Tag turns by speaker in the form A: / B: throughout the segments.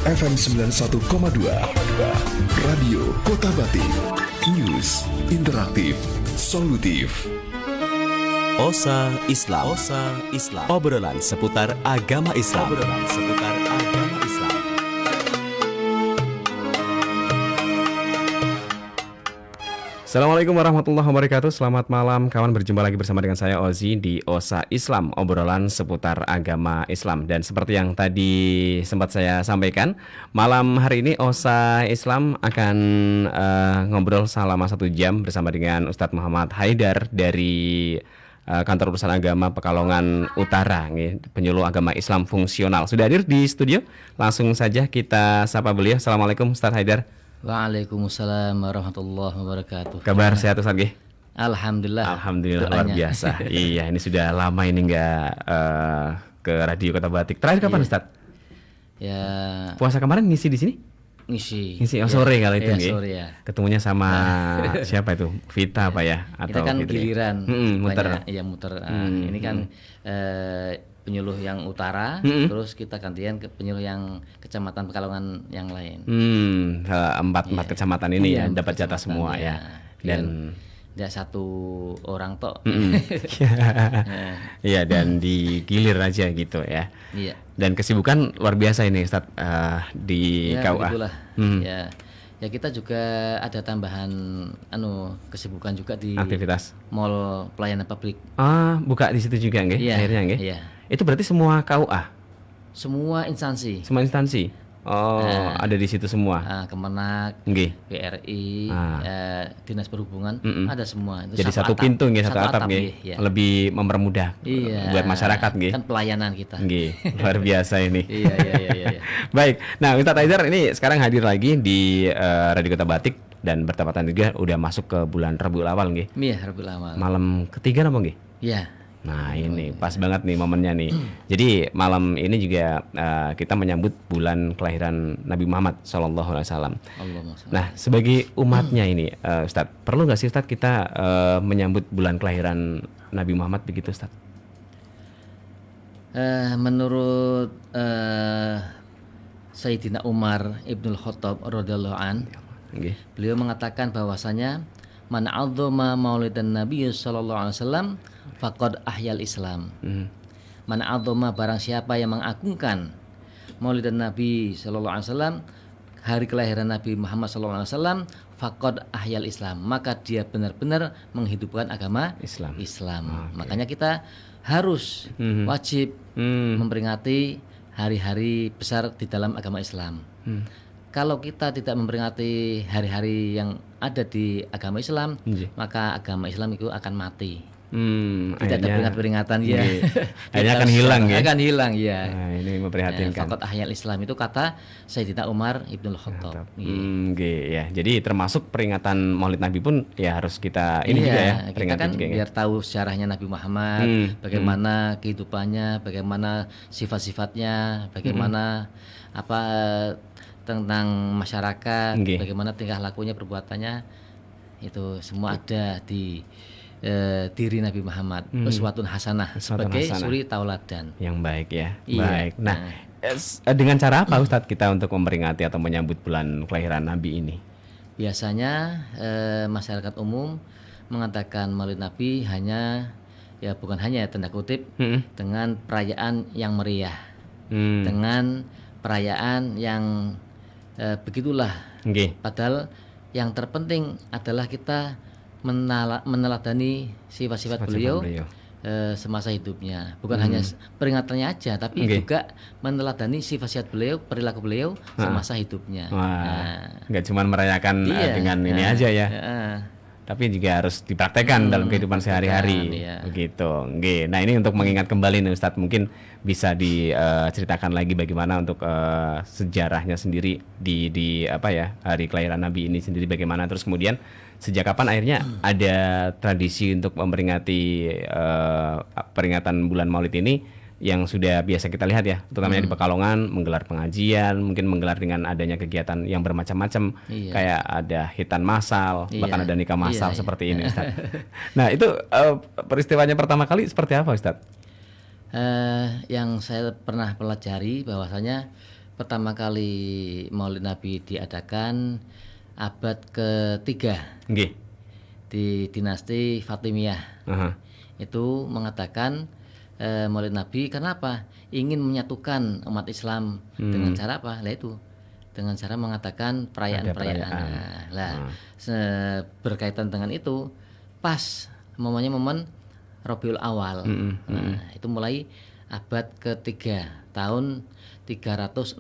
A: FM 91,2. Radio Kota Batik. News, interaktif, solutif.
B: Osa Islam. Obrolan seputar agama Islam. Assalamualaikum warahmatullahi wabarakatuh. Selamat malam kawan, berjumpa lagi bersama dengan saya Ozi di Osa Islam, obrolan seputar agama Islam. Dan seperti yang tadi sempat saya sampaikan, malam hari ini Osa Islam akan ngobrol selama 1 jam bersama dengan Ustadz Muhammad Haidar dari Kantor Urusan Agama Pekalongan Utara, penyuluh agama Islam fungsional. Sudah hadir di studio, langsung saja kita sapa beliau. Assalamualaikum Ustadz Haidar.
C: Waalaikumsalam warahmatullahi wabarakatuh.
B: Kabar sehat Ustadz G?
C: Alhamdulillah.
B: Alhamdulillah, luar biasa. Iya, ini sudah lama ini nggak ke Radio Kota Batik. Terakhir kapan Ustadz?
C: Ya.
B: Puasa kemarin ngisi di sini?
C: Ngisi.
B: Oh, sore kali itu
C: ya, sore ya.
B: Ketemunya sama siapa itu? Vita apa ya?
C: Kita kan
B: Fitri?
C: giliran.
B: Muter.
C: Iya muter. Ini kan penyuluh yang utara, terus kita gantian ke penyuluh yang kecamatan Pekalongan yang lain.
B: Empat kecamatan ini ya dapat jatah semua ya. Dan
C: tidak satu orang tok.
B: Iya, dan digilir aja gitu ya.
C: Iya.
B: Dan kesibukan luar biasa ini Ustadz di
C: ya,
B: KUA.
C: Begitulah. Ya kita juga ada tambahan kesibukan juga di
B: aktivitas
C: Mall Pelayanan Publik.
B: Buka di situ juga nggih?
C: Iya,
B: Akhirnya nggih.
C: Iya.
B: Itu berarti semua KUA?
C: Semua instansi.
B: Semua instansi. Ada di situ semua.
C: Kemenak,
B: nggih.
C: BRI, Dinas Perhubungan, ada semua. Itu
B: jadi satu pintu nggih, satu atap nggih.
C: Ya.
B: Lebih mempermudah buat masyarakat nggih.
C: Kan pelayanan kita.
B: Nggih, luar biasa ini.
C: Iya.
B: Baik. Nah, Ustadz Haidar ini sekarang hadir lagi di Radio Kota Batik dan bertepatan juga udah masuk ke bulan Rabiul Awal nggih.
C: Iya, Rabiul Awal.
B: Malam ketiga apa nggih?
C: Iya.
B: Nah ini pas banget nih momennya nih. Jadi malam ini juga kita menyambut bulan kelahiran Nabi Muhammad SAW. Nah sebagai umatnya ini Ustadz, perlu nggak sih Ustadz kita menyambut bulan kelahiran Nabi Muhammad begitu Ustadz?
C: Menurut Sayyidina Umar Ibnul Khattab radhiyallahu an, beliau mengatakan bahwasanya man 'azzama maulidan Nabi sallallahu alaihi wasallam faqad ahyal Islam. Man 'azzama, barang siapa yang mengagungkan maulidan Nabi sallallahu alaihi wasallam, hari kelahiran Nabi Muhammad sallallahu alaihi wasallam, faqad ahyal Islam, maka dia benar-benar menghidupkan agama Islam. Makanya kita harus wajib memperingati hari-hari besar di dalam agama Islam. Kalau kita tidak memperingati hari-hari yang ada di agama Islam, maka agama Islam itu akan mati. Tidak ada peringatan ya.
B: Akhirnya akan hilang ya.
C: Akan hilang ya.
B: Nah, ini memprihatinkan.
C: Faqad ahyal Islam itu kata Sayyidina Umar Ibnul Khattab.
B: Ya. Jadi termasuk peringatan Maulid Nabi pun ya harus kita ini juga ya.
C: Kita kan juga, biar tahu sejarahnya Nabi Muhammad, bagaimana kehidupannya, bagaimana sifat-sifatnya, bagaimana tentang masyarakat, bagaimana tingkah lakunya, perbuatannya, itu semua ada di diri Nabi Muhammad. Uswatun hasanah, sebagai suri tauladan
B: yang baik ya.
C: Iya.
B: Baik. Nah, dengan cara apa Ustadz kita untuk memperingati atau menyambut bulan kelahiran Nabi ini?
C: Biasanya masyarakat umum mengatakan Maulid Nabi bukan hanya tanda kutip, dengan perayaan yang meriah, dengan perayaan yang begitulah. Padahal yang terpenting adalah kita meneladani sifat-sifat beliau semasa hidupnya. Bukan hanya peringatannya aja, tapi juga meneladani sifat-sifat beliau, perilaku beliau semasa hidupnya.
B: Nggak cuma merayakan dengan ini aja ya. Tapi juga harus dipraktekkan dalam kehidupan sehari-hari, begitu. Nah ini untuk mengingat kembali nih Ustadz, mungkin bisa diceritakan lagi bagaimana untuk sejarahnya sendiri di hari kelahiran Nabi ini sendiri bagaimana, terus kemudian sejak kapan akhirnya ada tradisi untuk memperingati peringatan bulan Maulid ini yang sudah biasa kita lihat ya, terutamanya di Pekalongan, menggelar pengajian, mungkin menggelar dengan adanya kegiatan yang bermacam-macam, kayak ada hitan massal, bahkan ada nikah massal seperti ini, Ustaz. Nah itu peristiwanya pertama kali seperti apa, Ustaz?
C: Yang saya pernah pelajari bahwasanya pertama kali Maulid Nabi diadakan abad ke-3 di dinasti Fatimiyah. Itu mengatakan Maulid Nabi karena apa? Ingin menyatukan umat Islam dengan cara apa? Lah itu dengan cara mengatakan perayaan-perayaan. Berkaitan dengan itu pas momen Rabiul Awal. Itu mulai abad ke-3 tahun 363.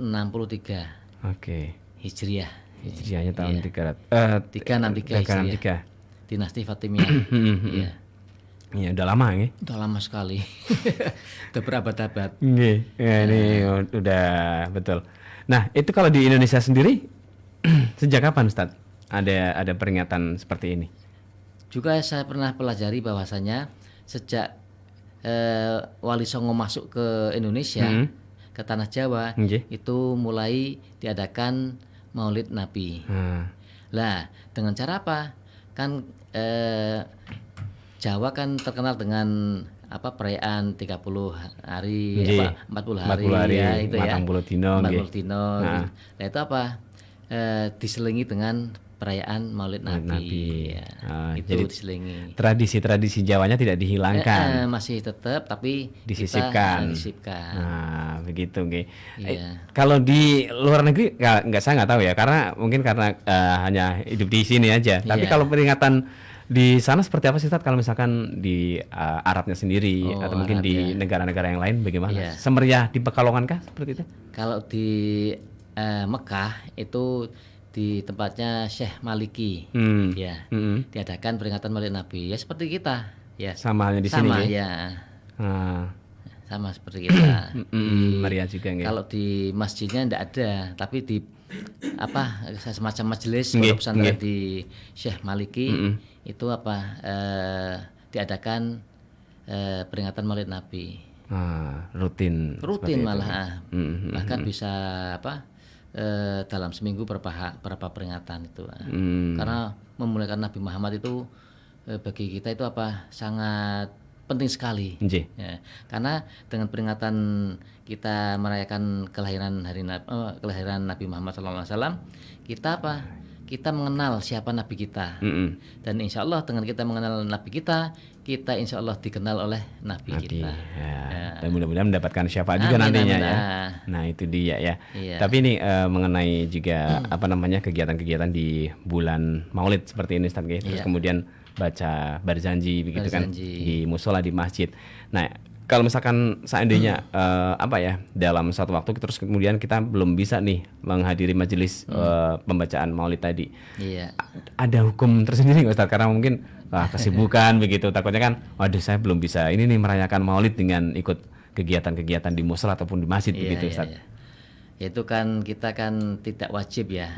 C: Hijriah.
B: Hijriahnya tahun
C: 363 dinasti Fatimiyah.
B: Iya, udah lama nih.
C: Udah lama sekali. Udah berabad-abad.
B: Ini udah betul. Nah, itu kalau di Indonesia sendiri sejak kapan, Ustaz? Ada peringatan seperti ini?
C: Juga saya pernah pelajari bahwasanya sejak Wali Songo masuk ke Indonesia, ke tanah Jawa, itu mulai diadakan Maulid Nabi. Lah, dengan cara apa? Kan Jawa kan terkenal dengan perayaan 30 hari, 40 hari ya, itu ya.
B: 40 dino.
C: Nah, itu diselingi dengan perayaan Maulid Nabi. Ya, itu
B: jadi
C: diselingi.
B: Tradisi-tradisi Jawanya tidak dihilangkan.
C: Masih tetap tapi
B: disisipkan.
C: Nah,
B: begitu, kalau di luar negeri saya nggak tahu ya, karena hanya hidup di sini aja. Tapi kalau peringatan di sana seperti apa sih, Ustaz? Kalau misalkan di Arabnya sendiri atau mungkin di negara-negara yang lain bagaimana? Semeriah di Pekalongan kah seperti itu?
C: Kalau di Mekah itu di tempatnya Syekh Maliki, diadakan peringatan Maulid Nabi. Ya seperti kita, ya.
B: Sama halnya di sini.
C: Sama ya. Sama seperti kita.
B: Meriah juga nggak?
C: Kalau di masjidnya tidak ada, tapi di semacam majelis pondok pesantren di Syekh Maliki itu diadakan peringatan Maulid Nabi.
B: Rutin
C: malah. Bahkan bisa dalam seminggu berapa peringatan itu. Karena memuliakan Nabi Muhammad itu bagi kita itu sangat penting sekali. Ya, karena dengan peringatan kita merayakan kelahiran Nabi Muhammad SAW, kita mengenal siapa Nabi kita. Dan insya Allah dengan kita mengenal Nabi kita insya Allah dikenal oleh Nabi kita.
B: Dan mudah-mudahan mendapatkan syafaat juga nantinya ya. Nah itu dia ya. Tapi ini mengenai juga kegiatan-kegiatan di bulan Maulid seperti ini, Ustaz. Terus kemudian baca barzanji begitu kan di musola, di masjid. Nah, kalau misalkan seandainya dalam suatu waktu terus kemudian kita belum bisa nih menghadiri majelis pembacaan Maulid tadi. Ada hukum tersendiri nggak, Ustaz? Karena mungkin kesibukan begitu, takutnya kan waduh saya belum bisa ini nih merayakan Maulid dengan ikut kegiatan-kegiatan di musola ataupun di masjid begitu, Ustaz.
C: Itu kan kita kan tidak wajib ya.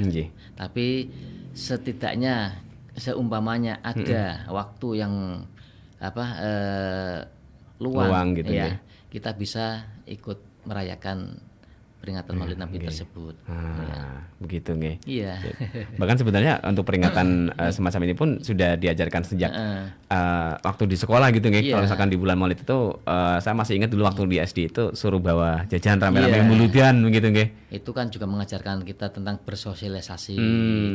C: Tapi setidaknya seumpamanya ada waktu yang luang gitu ya, kita bisa ikut merayakan peringatan Maulid Nabi tersebut.
B: Begitu nggih.
C: Iya.
B: Bahkan sebenarnya untuk peringatan semacam ini pun sudah diajarkan sejak waktu di sekolah gitu nggih. Kalau misalkan di bulan Maulid itu saya masih ingat dulu waktu di SD itu suruh bawa jajan rame-rame muludan begitu nggih.
C: Itu kan juga mengajarkan kita tentang bersosialisasi.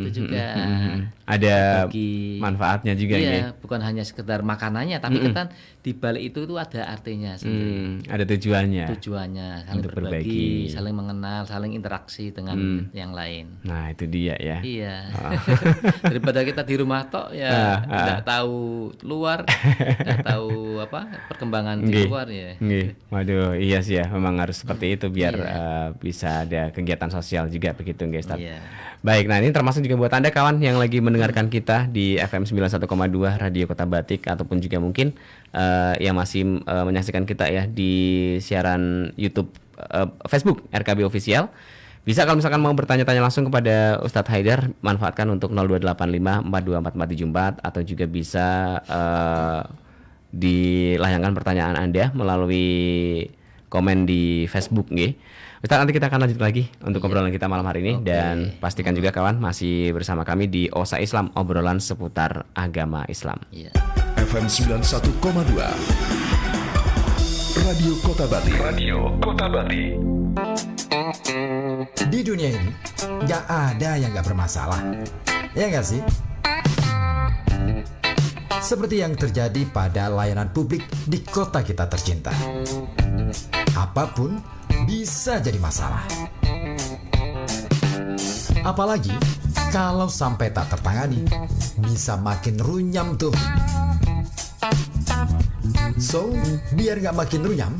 C: Itu juga
B: ada manfaatnya juga
C: nggih. Bukan hanya sekedar makanannya, tapi kan di balik itu ada artinya sendiri.
B: Ada tujuannya.
C: Saling berbagi, saling mengenal, saling interaksi dengan yang lain.
B: Nah, itu dia ya.
C: Iya. Daripada kita di rumah tok ya tidak tahu luar, tidak tahu perkembangan di luar ya.
B: Waduh, iya sih ya, memang harus seperti itu biar bisa ada kegiatan sosial juga begitu nggih, Ustaz. Baik, nah ini termasuk juga buat Anda kawan yang lagi mendengarkan kita di FM 91,2 Radio Kota Batik ataupun juga mungkin yang masih menyaksikan kita ya di siaran YouTube Facebook RKB Official. Bisa kalau misalkan mau bertanya-tanya langsung kepada Ustadz Haidar, manfaatkan untuk 0285 424474 atau juga bisa dilayangkan pertanyaan Anda melalui komen di Facebook nggih. Ustadz, nanti kita akan lanjut lagi untuk obrolan kita malam hari ini. Dan pastikan juga kawan masih bersama kami di Osa Islam, obrolan seputar agama Islam.
A: FM 91,2 Radio Kota Batik. Radio Kota Batik.
D: Di dunia ini gak ada yang gak bermasalah, ya gak sih? Seperti yang terjadi pada layanan publik di kota kita tercinta. Apapun bisa jadi masalah. Apalagi kalau sampai tak tertangani, bisa makin runyam tuh. So, biar gak makin runyam,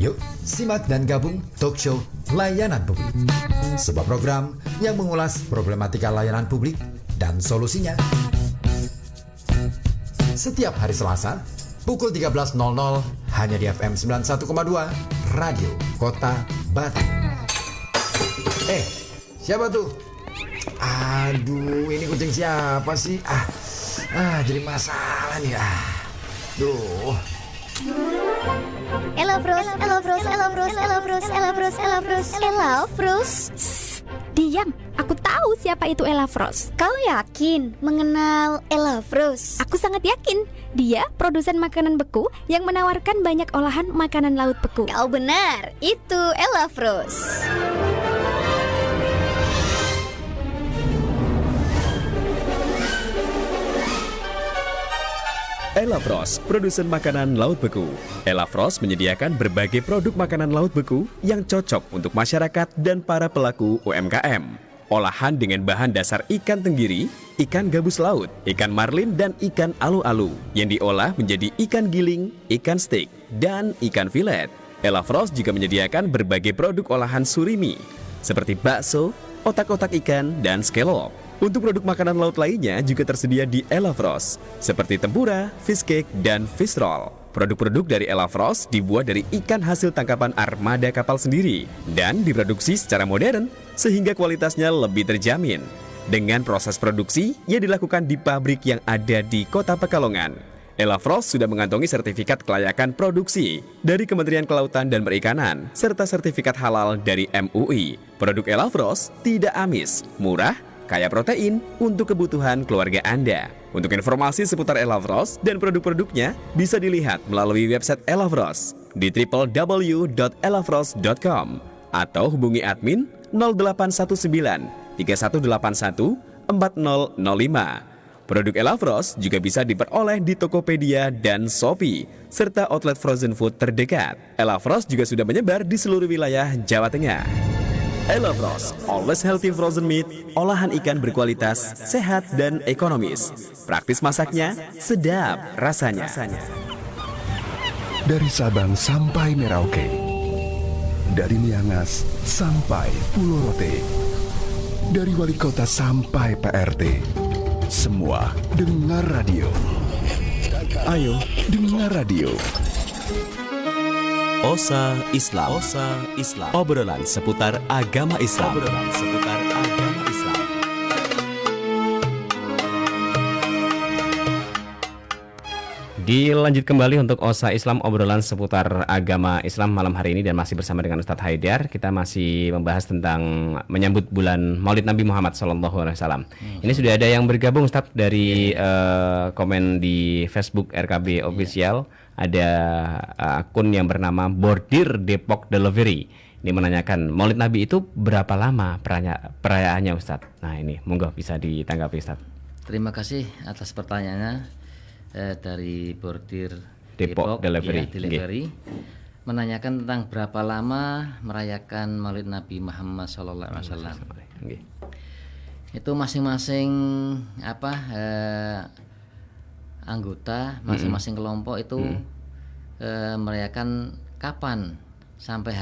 D: yuk simak dan gabung talk show Layanan Publik. Sebuah program yang mengulas problematika layanan publik dan solusinya. Setiap hari Selasa, pukul 13.00 hanya di FM 91,2 Radio Kota Batu. Siapa tuh? Aduh, ini kucing siapa sih? Jadi masalah nih. Duh.
E: Elafros. Diam, aku tahu siapa itu Elafros. Kau yakin mengenal Elafros? Aku sangat yakin. Dia produsen makanan beku yang menawarkan banyak olahan makanan laut beku. Kau benar, itu Elafros.
F: Elafros, produsen makanan laut beku. Elafros menyediakan berbagai produk makanan laut beku yang cocok untuk masyarakat dan para pelaku UMKM. Olahan dengan bahan dasar ikan tenggiri, ikan gabus laut, ikan marlin, dan ikan alu-alu yang diolah menjadi ikan giling, ikan steak, dan ikan filet. Elafros juga menyediakan berbagai produk olahan surimi seperti bakso, otak-otak ikan, dan scallop. Untuk produk makanan laut lainnya juga tersedia di Elafros, seperti tempura, fish cake, dan fish roll. Produk-produk dari Elafros dibuat dari ikan hasil tangkapan armada kapal sendiri dan diproduksi secara modern sehingga kualitasnya lebih terjamin. Dengan proses produksi yang dilakukan di pabrik yang ada di Kota Pekalongan. Elafros sudah mengantongi sertifikat kelayakan produksi dari Kementerian Kelautan dan Perikanan serta sertifikat halal dari MUI. Produk Elafros tidak amis, murah, kaya protein untuk kebutuhan keluarga Anda. Untuk informasi seputar Elafros dan produk-produknya bisa dilihat melalui website Elafros di www.elafros.com atau hubungi admin 0819 3181 4005. Produk Elafros juga bisa diperoleh di Tokopedia dan Shopee serta outlet frozen food terdekat. Elafros juga sudah menyebar di seluruh wilayah Jawa Tengah. Elafros, always healthy frozen meat, olahan ikan berkualitas, sehat dan ekonomis. Praktis masaknya, sedap rasanya.
A: Dari Sabang sampai Merauke, dari Miangas sampai Pulau Rote, dari wali kota sampai PRT, semua dengar radio. Ayo dengar radio.
F: Osa Islam. Obrolan seputar agama Islam.
B: Dilanjut kembali untuk Osa Islam, obrolan seputar agama Islam malam hari ini, dan masih bersama dengan Ustadz Haidar. Kita masih membahas tentang menyambut bulan Maulid Nabi Muhammad SAW. Ini sudah ada yang bergabung, Ustadz, dari komen di Facebook RKB Official. Ada akun yang bernama Bordir Depok Delivery. Ini menanyakan, Maulid Nabi itu berapa lama perayaannya, Ustadz? Nah ini, monggo bisa ditanggapi, Ustadz.
C: Terima kasih atas pertanyaannya dari Bordir
B: Depok Delivery.
C: Delivery. Menanyakan tentang berapa lama merayakan Maulid Nabi Muhammad SAW. Itu masing-masing anggota, masing-masing kelompok itu merayakan kapan, sampai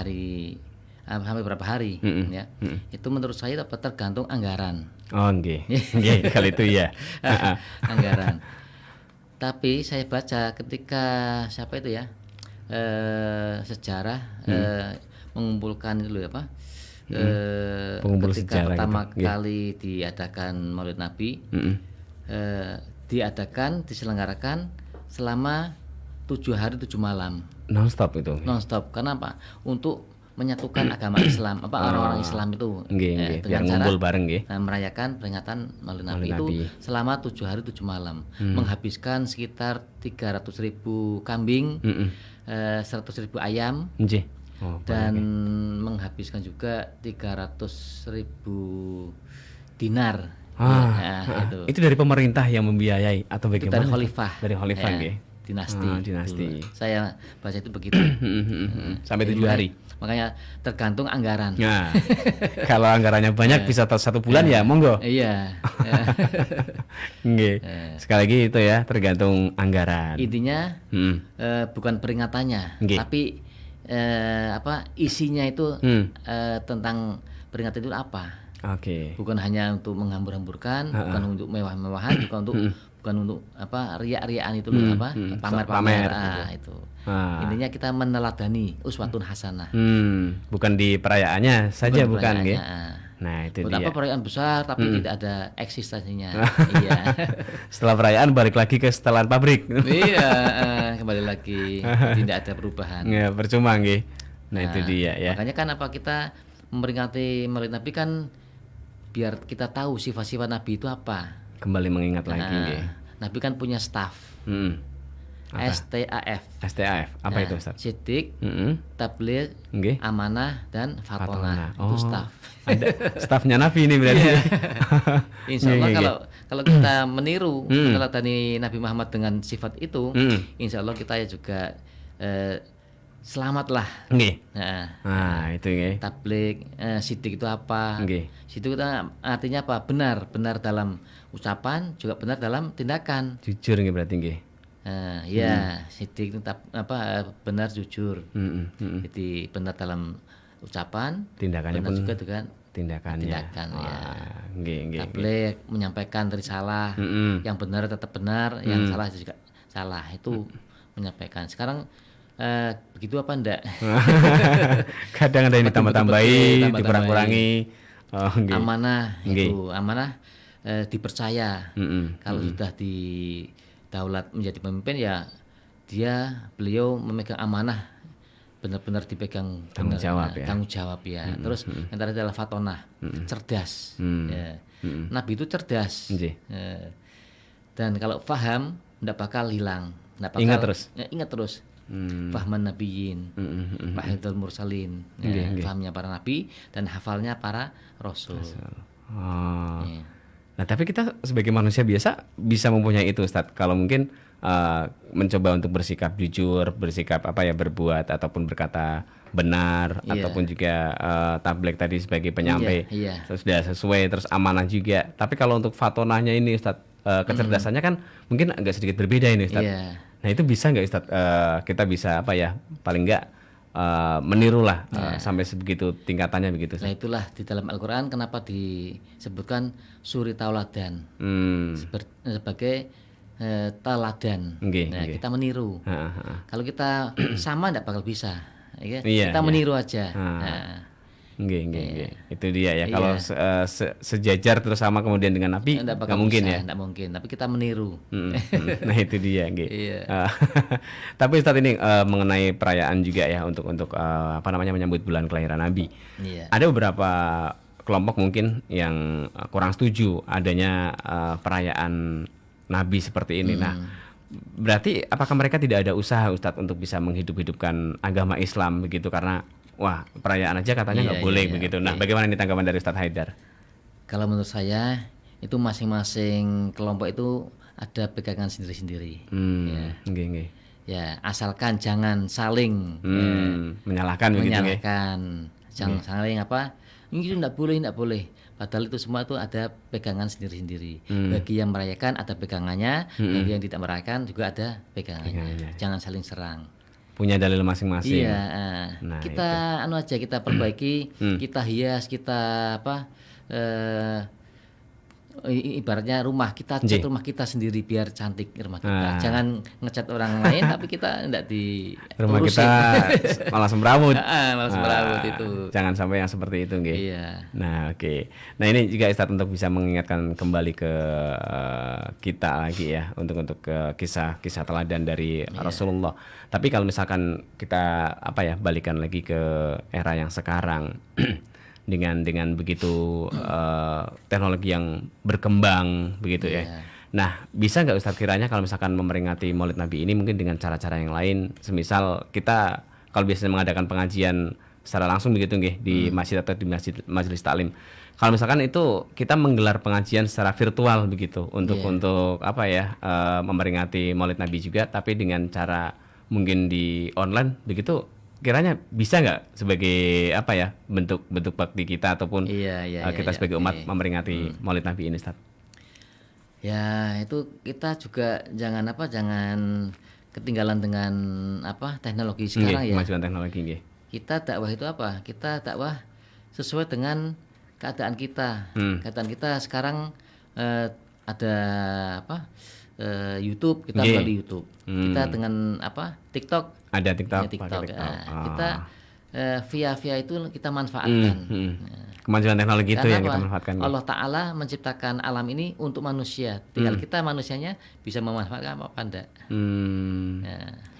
C: berapa hari, ya. Itu menurut saya tergantung anggaran.
B: Oh, nggih. Nggih, kalau itu ya.
C: Anggaran. Tapi saya baca ketika sejarah mengumpulkan dulu
B: pengumpul
C: ketika
B: sejarah
C: pertama
B: gitu.
C: kali diadakan Maulid Nabi, diselenggarakan selama 7 hari 7 malam.
B: Non-stop itu.
C: Non-stop. Kenapa? Untuk menyatukan agama Islam, orang-orang Islam itu
B: biar
C: dengan
B: ngumpul
C: cara
B: bareng
C: merayakan peringatan Maulid Nabi itu selama 7 hari 7 malam, menghabiskan sekitar 300.000 kambing, 100.000 ayam, dan menghabiskan juga 300.000 dinar.
B: Itu dari pemerintah yang membiayai atau bagaimana?
C: Dari khalifah.
B: Dari khalifah,
C: dinasti.
B: Dinasti.
C: Saya baca itu begitu.
B: Sampai 7 hari.
C: Makanya tergantung anggaran.
B: Nah, kalau anggarannya banyak bisa 1 bulan ya, monggo.
C: Iya.
B: Sekali lagi itu ya, tergantung anggaran.
C: Intinya bukan peringatannya, tapi isinya itu tentang peringatan itu apa? Bukan hanya untuk menghambur-hamburkan, bukan untuk mewah-mewahan, bukan untuk riak-riakan itu pamer-pamer itu. Intinya kita meneladani uswatun hasanah.
B: Bukan di perayaannya saja, bukan nggih. Nah, itu dia.
C: Apa perayaan besar tapi tidak ada eksistensinya. Iya.
B: Setelah perayaan balik lagi ke setelan pabrik.
C: Iya, kembali lagi, tidak ada perubahan.
B: Ya, percuma nggih. Nah, itu dia ya.
C: Makanya kan kita memperingati Maulid Nabi kan biar kita tahu sifat-sifat Nabi itu apa.
B: Kembali mengingat lagi nggih.
C: Nabi kan punya staff. STAF.
B: STAF. Apa itu, Ustaz?
C: Sidik, tabligh, amanah dan fatonah. Itu staff.
B: Ada stafnya Nabi ini berarti.
C: Insya Allah kalau kita meniru meneladani Nabi Muhammad dengan sifat itu, insya Allah kita juga selamatlah. Nah,
B: itu nggih.
C: Tabligh, sidik itu apa? Sidik itu artinya apa? Benar dalam ucapan, juga benar dalam tindakan.
B: Jujur nggih berarti nggih.
C: Sidik itu benar jujur. Jadi benar dalam ucapan,
B: tindakannya
C: benar
B: pun
C: juga dengan
B: tindakan ya.
C: Tabligh menyampaikan risalah, yang benar tetap benar, yang salah juga salah. Itu menyampaikan. Sekarang begitu apa enggak?
B: Kadang ada yang ditambah-tambahi, dikurang-kurangi.
C: Amanah itu, amanah dipercaya. Kalau sudah didaulat menjadi pemimpin ya beliau memegang amanah, benar-benar dipegang
B: tanggung
C: jawab ya. Terus yang terakhir adalah fatonah, cerdas. Nabi itu cerdas. Dan kalau paham tidak bakal hilang, ingat terus. Fahman nabiyyin, fahidul mursalin, fahamnya para nabi dan hafalnya para rasul.
B: Nah, tapi kita sebagai manusia biasa bisa mempunyai itu, Ustadz. Kalau mungkin mencoba untuk bersikap jujur, bersikap berbuat ataupun berkata benar, ataupun juga tabligh tadi sebagai penyampai sudah sesuai, terus amanah juga. Tapi kalau untuk fatonahnya ini, Ustadz, kecerdasannya kan mungkin agak sedikit berbeda ini, Ustadz. Nah, itu bisa nggak, Ustadz, kita bisa paling nggak menirulah sampai sebegitu tingkatannya begitu.
C: Nah, itulah di dalam Al-Quran kenapa disebutkan suri tauladan sebagai teladan. Kita meniru. Kalau kita sama tidak bakal bisa. Kita meniru aja.
B: Itu dia ya. Kalau sejajar terus sama kemudian dengan Nabi nggak mungkin ya.
C: Nggak mungkin. Tapi kita meniru.
B: Nah, itu dia. Tapi Ustadz ini mengenai perayaan juga ya untuk menyambut bulan kelahiran Nabi. Ada beberapa kelompok mungkin yang kurang setuju adanya perayaan Nabi seperti ini. Nah, berarti apakah mereka tidak ada usaha, Ustadz, untuk bisa menghidup-hidupkan agama Islam begitu, karena perayaan aja katanya nggak boleh begitu. Nah, bagaimana ini tanggapan dari Ustadz Haidar?
C: Kalau menurut saya itu masing-masing kelompok itu ada pegangan sendiri-sendiri. Asalkan jangan saling
B: menyalahkan.
C: Jangan saling ini nggak boleh. Padahal itu semua itu ada pegangan sendiri-sendiri. Bagi yang merayakan ada pegangannya, bagi yang tidak merayakan juga ada pegangannya. Jangan saling serang.
B: Punya dalil masing-masing.
C: Nah, kita kita perbaiki, kita hias, kita ibaratnya rumah kita cat rumah kita sendiri biar cantik rumah kita. Jangan ngecat orang lain tapi kita tidak di
B: rumah kita malah semrawut.
C: Malah semrawut itu.
B: Jangan sampai yang seperti itu, nggih. Nah, oke. Nah, ini juga Ustadz untuk bisa mengingatkan kembali ke kita lagi ya untuk kisah-kisah teladan dari Rasulullah. Tapi kalau misalkan kita balikan lagi ke era yang sekarang dengan begitu teknologi yang berkembang begitu ya. Nah, bisa nggak Ustadz kiranya kalau misalkan memperingati Maulid Nabi ini mungkin dengan cara-cara yang lain, semisal kita kalau biasanya mengadakan pengajian secara langsung begitu nggih di masjid atau di majelis taklim. Kalau misalkan itu kita menggelar pengajian secara virtual begitu untuk apa ya memperingati Maulid Nabi juga, tapi dengan cara mungkin di online begitu, kiranya bisa nggak sebagai apa ya bentuk bakti kita ataupun kita sebagai umat memperingati Maulid Nabi ini, Ustaz?
C: Ya itu kita juga jangan ketinggalan dengan teknologi sekarang ya.
B: Kemajuan teknologi nggih.
C: Kita dakwah itu apa? Kita dakwah sesuai dengan keadaan kita. Keadaan kita sekarang ada YouTube, kita melalui YouTube. Kita dengan TikTok.
B: Ada TikTok.
C: Ya, TikTok. Kita via itu kita manfaatkan.
B: Kemajuan teknologi itu yang kita manfaatkan.
C: Allah Ta'ala menciptakan alam ini untuk manusia. Tinggal kita manusianya bisa memanfaatkan apa enggak.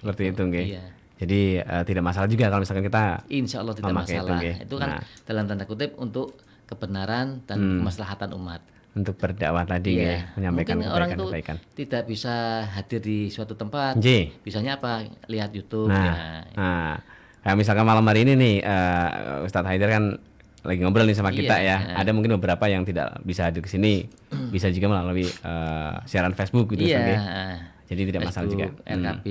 B: Seperti itu nggih.
C: Iya.
B: Jadi tidak masalah juga kalau misalkan kita
C: Insya Allah tidak masalah. Itu kan dalam tanda kutip untuk kebenaran dan kemaslahatan umat.
B: Untuk berdakwah tadi menyampaikan
C: mungkin orang
B: kebaikan.
C: Itu tidak bisa hadir di suatu tempat. Bisanya lihat YouTube.
B: Kayak misalkan malam hari ini nih Ustadz Haidar kan lagi ngobrol nih sama kita ya. Ada mungkin beberapa yang tidak bisa hadir ke sini, bisa juga melalui siaran Facebook gitu. Jadi tidak masalah juga.
C: RKP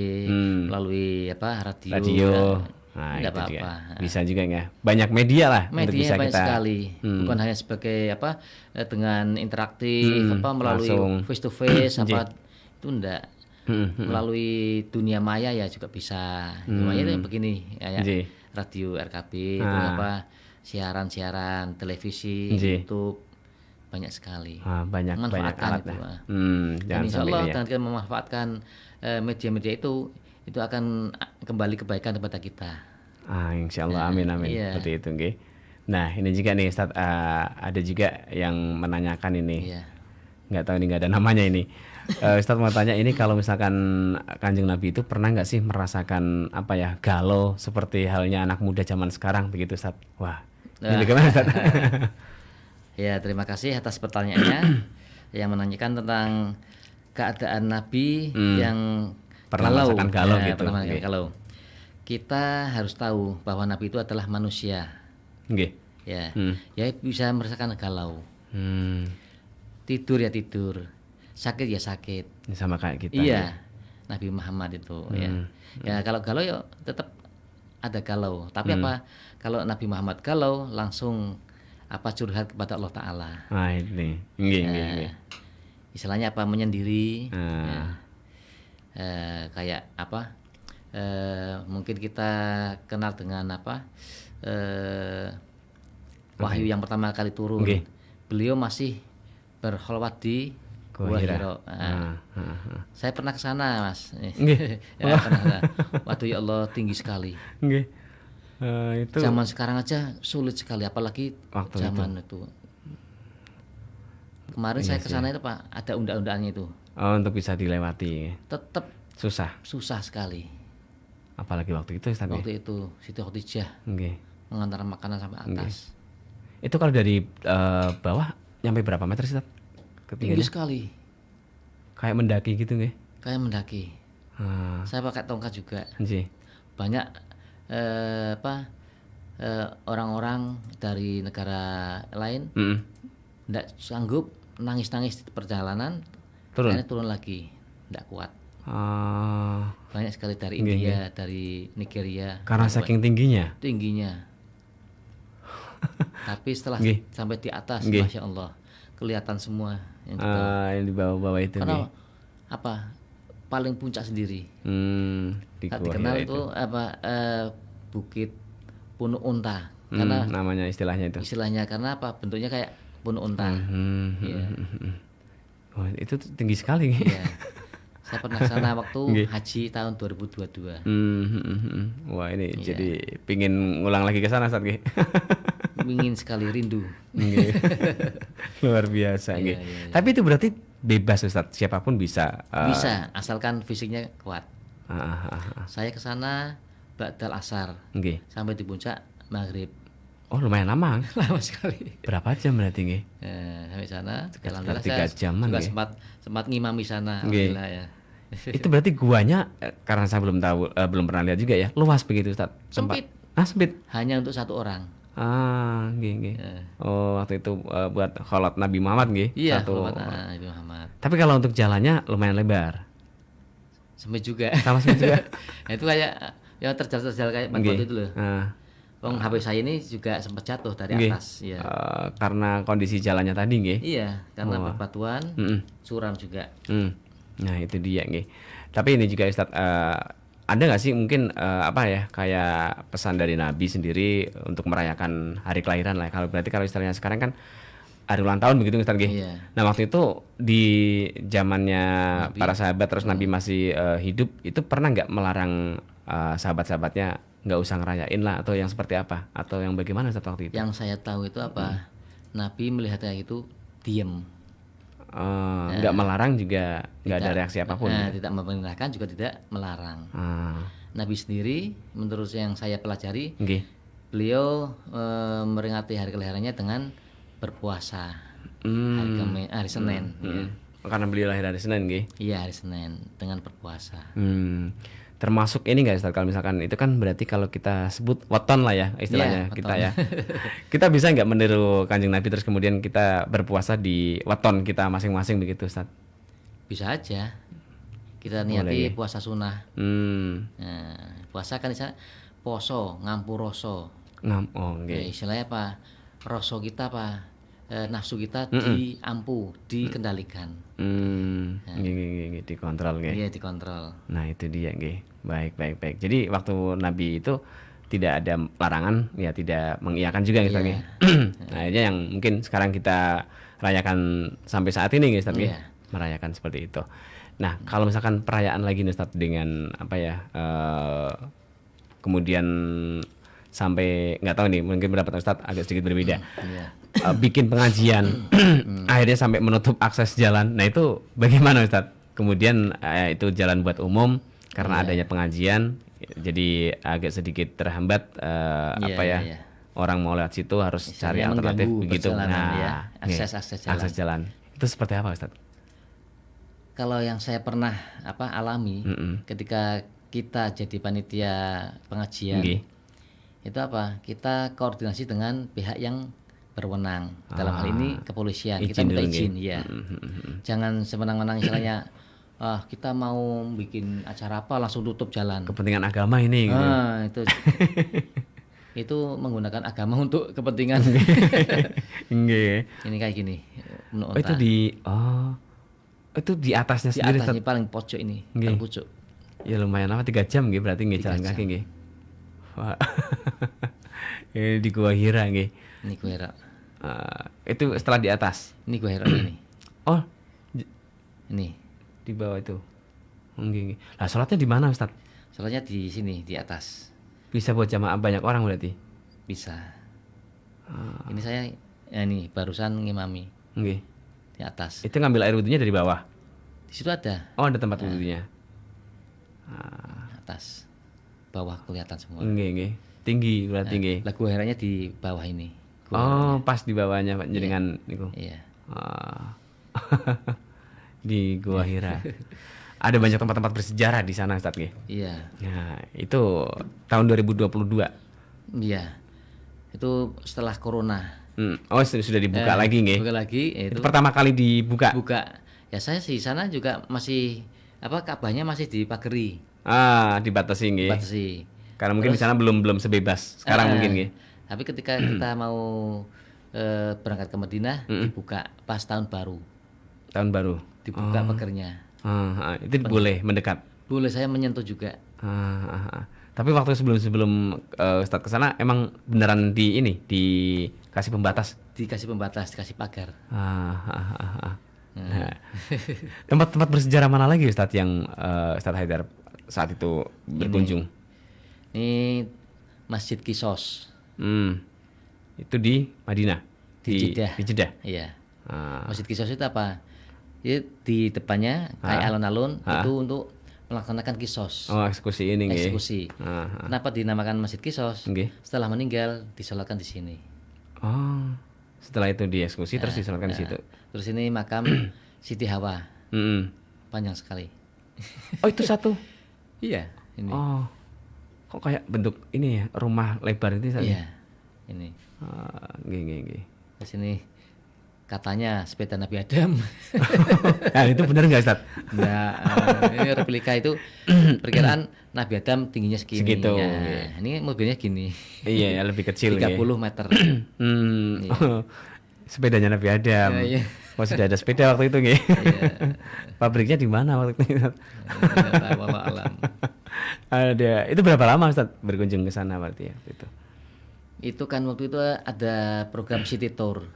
C: melalui radio.
B: Nah, itu juga. Bisa juga ya. Banyak media lah untuk bisa
C: banyak
B: kita
C: sekali. Bukan hanya sebagai dengan interaktif melalui face to face itu enggak. Melalui dunia maya ya juga bisa. Maya itu begini kayak radio RKP itu siaran televisi, YouTube banyak sekali.
B: Banyak alat
C: itu.
B: Dan
C: insya Allah dengan kita memanfaatkan media-media itu akan kembali kebaikan kepada kita.
B: Insya Allah, amin. Seperti itu nggih. Nah ini juga nih Ustaz, ada juga yang menanyakan ini. Nggak tahu ini, nggak ada namanya ini. Ustaz mau tanya ini, kalau misalkan Kanjeng Nabi itu pernah nggak sih merasakan galau seperti halnya anak muda zaman sekarang begitu, Ustaz? Wah, ini bagaimana, Ustaz?
C: Ya, terima kasih atas pertanyaannya yang menanyakan tentang keadaan Nabi yang
B: pernah merasakan galau gitu.
C: Galau. Kita harus tahu bahwa Nabi itu adalah manusia. Ya bisa merasakan galau. Tidur ya tidur, sakit ya sakit.
B: Sama kayak kita.
C: Iya, Nabi Muhammad itu ya kalau galau ya tetap ada galau. Tapi kalau Nabi Muhammad galau langsung curhat kepada Allah Ta'ala.
B: Ini.
C: Istilahnya menyendiri. Kayak mungkin kita kenal dengan wahyu yang pertama kali turun. Beliau masih berkholwat di Gua Hira. Saya pernah ke sana, Mas. Pernah. Waduh ya Allah, tinggi sekali. Itu zaman sekarang aja sulit sekali, apalagi waktu zaman itu. Kemarin saya ke sana itu Pak, ada undang-undangnya itu.
B: Untuk bisa dilewati.
C: Tetap susah sekali.
B: Apalagi waktu itu, Ustaz.
C: Waktu itu Siti Khadijah mengantar makanan sampai atas.
B: Itu kalau dari bawah nyampe berapa meter sih, Ustaz?
C: Tinggi sekali.
B: Kayak mendaki gitu nggih?
C: Kayak mendaki. Saya pakai tongkat juga. Banyak orang-orang dari negara lain tidak sanggup, nangis-nangis di perjalanan, turun lagi, tidak kuat. Banyak sekali dari India, dari Nigeria.
B: Karena saking tingginya.
C: Tapi setelah sampai di atas, Masya Allah, kelihatan semua
B: yang di bawah-bawah itu.
C: Karena paling puncak sendiri. Dikenal itu Bukit Punuk Unta. Karena
B: namanya istilahnya itu.
C: Karena bentuknya kayak punuk unta.
B: Itu tinggi sekali.
C: Saya pernah ke sana waktu haji tahun 2022.
B: Wah, ini jadi pingin ngulang lagi ke sana, Ustaz.
C: Ingin sekali, rindu.
B: Luar biasa. Tapi itu berarti bebas, Ustaz, siapapun bisa.
C: Bisa, asalkan fisiknya kuat. Saya ke sana ba'dal asar. Sampai di puncak maghrib.
B: Oh, lumayan lama.
C: Lama sekali.
B: Berapa jam berarti
C: sampai sana?
B: Sekitar 3 jam
C: juga sempat ngimami sana. Alhamdulillah ya.
B: Itu berarti guanya karena saya belum tahu, belum pernah lihat juga ya, luas begitu Ustaz?
C: Sempit.
B: Sempit.
C: Hanya untuk satu orang.
B: Nggih. Oh, waktu itu buat kholat Nabi Muhammad nggih.
C: Iya,
B: Satu.
C: Nabi Muhammad.
B: Tapi kalau untuk jalannya lumayan lebar.
C: Sempit juga.
B: Sama sempit juga.
C: Nah, itu kayak yang terjal-terjal kayak batu itu loh. HP saya ini juga sempat jatuh dari atas. Ya.
B: Karena kondisi jalannya tadi nggih.
C: Iya, karena bebatuan, curam juga.
B: Nah itu dia nggih. Tapi ini juga Ustaz, ada nggak sih mungkin kayak pesan dari Nabi sendiri untuk merayakan hari kelahiran lah. Kalau berarti kalau istilahnya sekarang kan hari ulang tahun begitu Ustaz nggih.
C: Iya.
B: Nah waktu itu di zamannya para sahabat terus Nabi masih hidup, itu pernah nggak melarang sahabat-sahabatnya nggak usah ngerayain lah, atau yang seperti apa, atau yang bagaimana Ustaz waktu itu?
C: Yang saya tahu itu apa? Nabi melihat kayak itu diem.
B: Nggak melarang juga, nggak ada reaksi apapun.
C: Tidak memerintahkan juga tidak melarang. Nabi sendiri, menurut yang saya pelajari, beliau meringati hari kelahirannya dengan berpuasa hari Senin.
B: Karena beliau lahir hari Senin, nggih?
C: Iya, hari Senin dengan berpuasa.
B: Termasuk ini nggak Ustaz, kalau misalkan itu kan berarti kalau kita sebut weton lah ya istilahnya, kita ya. Kita bisa nggak meniru Kanjeng Nabi terus kemudian kita berpuasa di weton kita masing-masing begitu Ustaz?
C: Bisa aja. Kita niati puasa sunnah. Nah, puasa kan misalnya poso, ngampuraso. Ya, istilahnya apa? Rasa kita apa? Nafsu kita dikendalikan.
B: Dikontrol nggih.
C: Iya, dikontrol.
B: Nah, itu dia nggih. Baik. Jadi waktu Nabi itu tidak ada larangan, ya tidak mengiyakan juga gitu nggih. Nah, aja yang mungkin sekarang kita rayakan sampai saat ini nggih Ustaz nggih. Merayakan seperti itu. Nah, kalau misalkan perayaan lagi nih Ustaz dengan kemudian sampai nggak tahu nih, mungkin pendapat Ustaz agak sedikit berbeda. Bikin pengajian akhirnya sampai menutup akses jalan. Nah itu bagaimana Ustaz? Kemudian itu jalan buat umum karena adanya pengajian jadi agak sedikit terhambat orang mau lewat situ harus cari alternatif begitu. Nah, akses jalan. Itu seperti apa Ustaz?
C: Kalau yang saya pernah alami ketika kita jadi panitia pengajian, itu kita koordinasi dengan pihak yang berwenang, dalam hal ini kepolisian. Kita minta izin, ya. Jangan semena-mena istilahnya kita mau bikin acara apa langsung tutup jalan.
B: Kepentingan agama ini gitu.
C: Itu menggunakan agama untuk kepentingan. Ini kayak gini.
B: Itu di atasnya sendiri.
C: Di atasnya paling pojok ini, paling pucuk.
B: Ya lumayan 3 jam nggih berarti nggih jalan kaki nggih. Wah. Ini di Gua Hira nggih.
C: Ini Gua Hira.
B: Itu setelah di atas.
C: Ini Gua Hira ini.
B: Oh.
C: Ini
B: di bawah itu. Nggih. Lah salatnya di mana Ustaz?
C: Salatnya di sini di atas.
B: Bisa buat jamaah banyak orang berarti?
C: Bisa. Ini saya ini barusan ngimami.
B: Nggih.
C: Di atas.
B: Itu ngambil air wudunya dari bawah.
C: Di situ ada.
B: Oh, ada tempat wudunya.
C: Atas. Bawah kelihatan semua.
B: Nggih. Tinggi berarti nggih.
C: Lah Gua Hiranya di bawah ini.
B: Pas di bawahnya Pak jenengan niku.
C: Iya.
B: Di Gua Hira. Ada banyak tempat-tempat bersejarah di sana Ustaz nggih.
C: Iya.
B: Nah, itu tahun 2022.
C: Iya. Itu setelah corona.
B: Oh, sudah dibuka lagi nggih.
C: Buka lagi
B: itu pertama kali dibuka.
C: Ya saya di sana juga masih Ka'bahnya masih dipagari.
B: Dibatasi nggih.
C: Dibatasi.
B: Karena mungkin di sana belum sebebas sekarang mungkin nggih.
C: Tapi ketika kita mau berangkat ke Madinah dibuka pas tahun baru.
B: Tahun baru
C: dibuka pagernya.
B: Itu boleh mendekat.
C: Boleh, saya menyentuh juga.
B: Tapi waktu sebelum Ustadz kesana emang beneran dikasih pembatas?
C: Dikasih pembatas, dikasih pagar.
B: Nah, tempat-tempat bersejarah mana lagi Ustadz yang Ustadz Haidar saat itu berkunjung?
C: Ini Masjid Qisas.
B: Itu di Madinah?
C: Di Jeddah.
B: Di Jeddah?
C: Iya. Masjid Qisas itu apa? Di depannya kayak alun-alun itu untuk melaksanakan kisos.
B: Oh, eksekusi ini nggih.
C: Eksekusi. Kenapa dinamakan Masjid Qisas? Setelah meninggal disolatkan di sini.
B: Oh. Setelah itu dieksekusi terus disolatkan di situ.
C: Terus ini makam Siti Hawa. Panjang sekali.
B: Oh, itu satu.
C: Iya, ini.
B: Oh. Kok kayak bentuk ini ya, rumah lebar itu Ustaz?
C: Iya. Ini.
B: Nggih.
C: Di sini katanya sepeda Nabi Adam.
B: Nah, itu benar nggak Ustaz?
C: Nah, ini replika itu perkiraan Nabi Adam tingginya segini.
B: Segitu.
C: Ya, ini mobilnya gini.
B: Iya, lebih kecil
C: 30 meter.
B: Iya. Sepedanya Nabi Adam.
C: Iya.
B: Oh, sudah ada sepeda waktu itu nggih.
C: Iya.
B: Pabriknya di mana waktu itu?
C: Wallahu alam.
B: Ada. Itu berapa lama Ustaz berkunjung ke sana berarti ya itu?
C: Itu kan waktu itu ada program City Tour.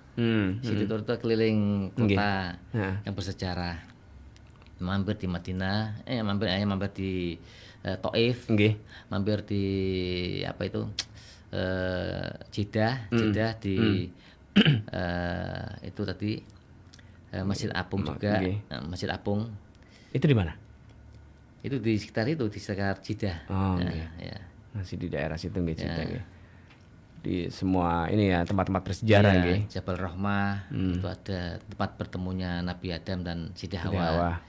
C: City Tour itu keliling kota yang bersejarah. Mampir di Madinah, mampir di Taif, mampir di apa itu Jeddah di itu tadi Masjid Apung juga, Masjid Apung.
B: Itu di mana?
C: Itu di sekitar Jeddah.
B: Oh, ya. Masih di daerah situ nggih Jeddah nggih. Di semua ini ya tempat-tempat bersejarah nggih.
C: Jabal Rahmah itu ada tempat bertemunya Nabi Adam dan Siti Hawa.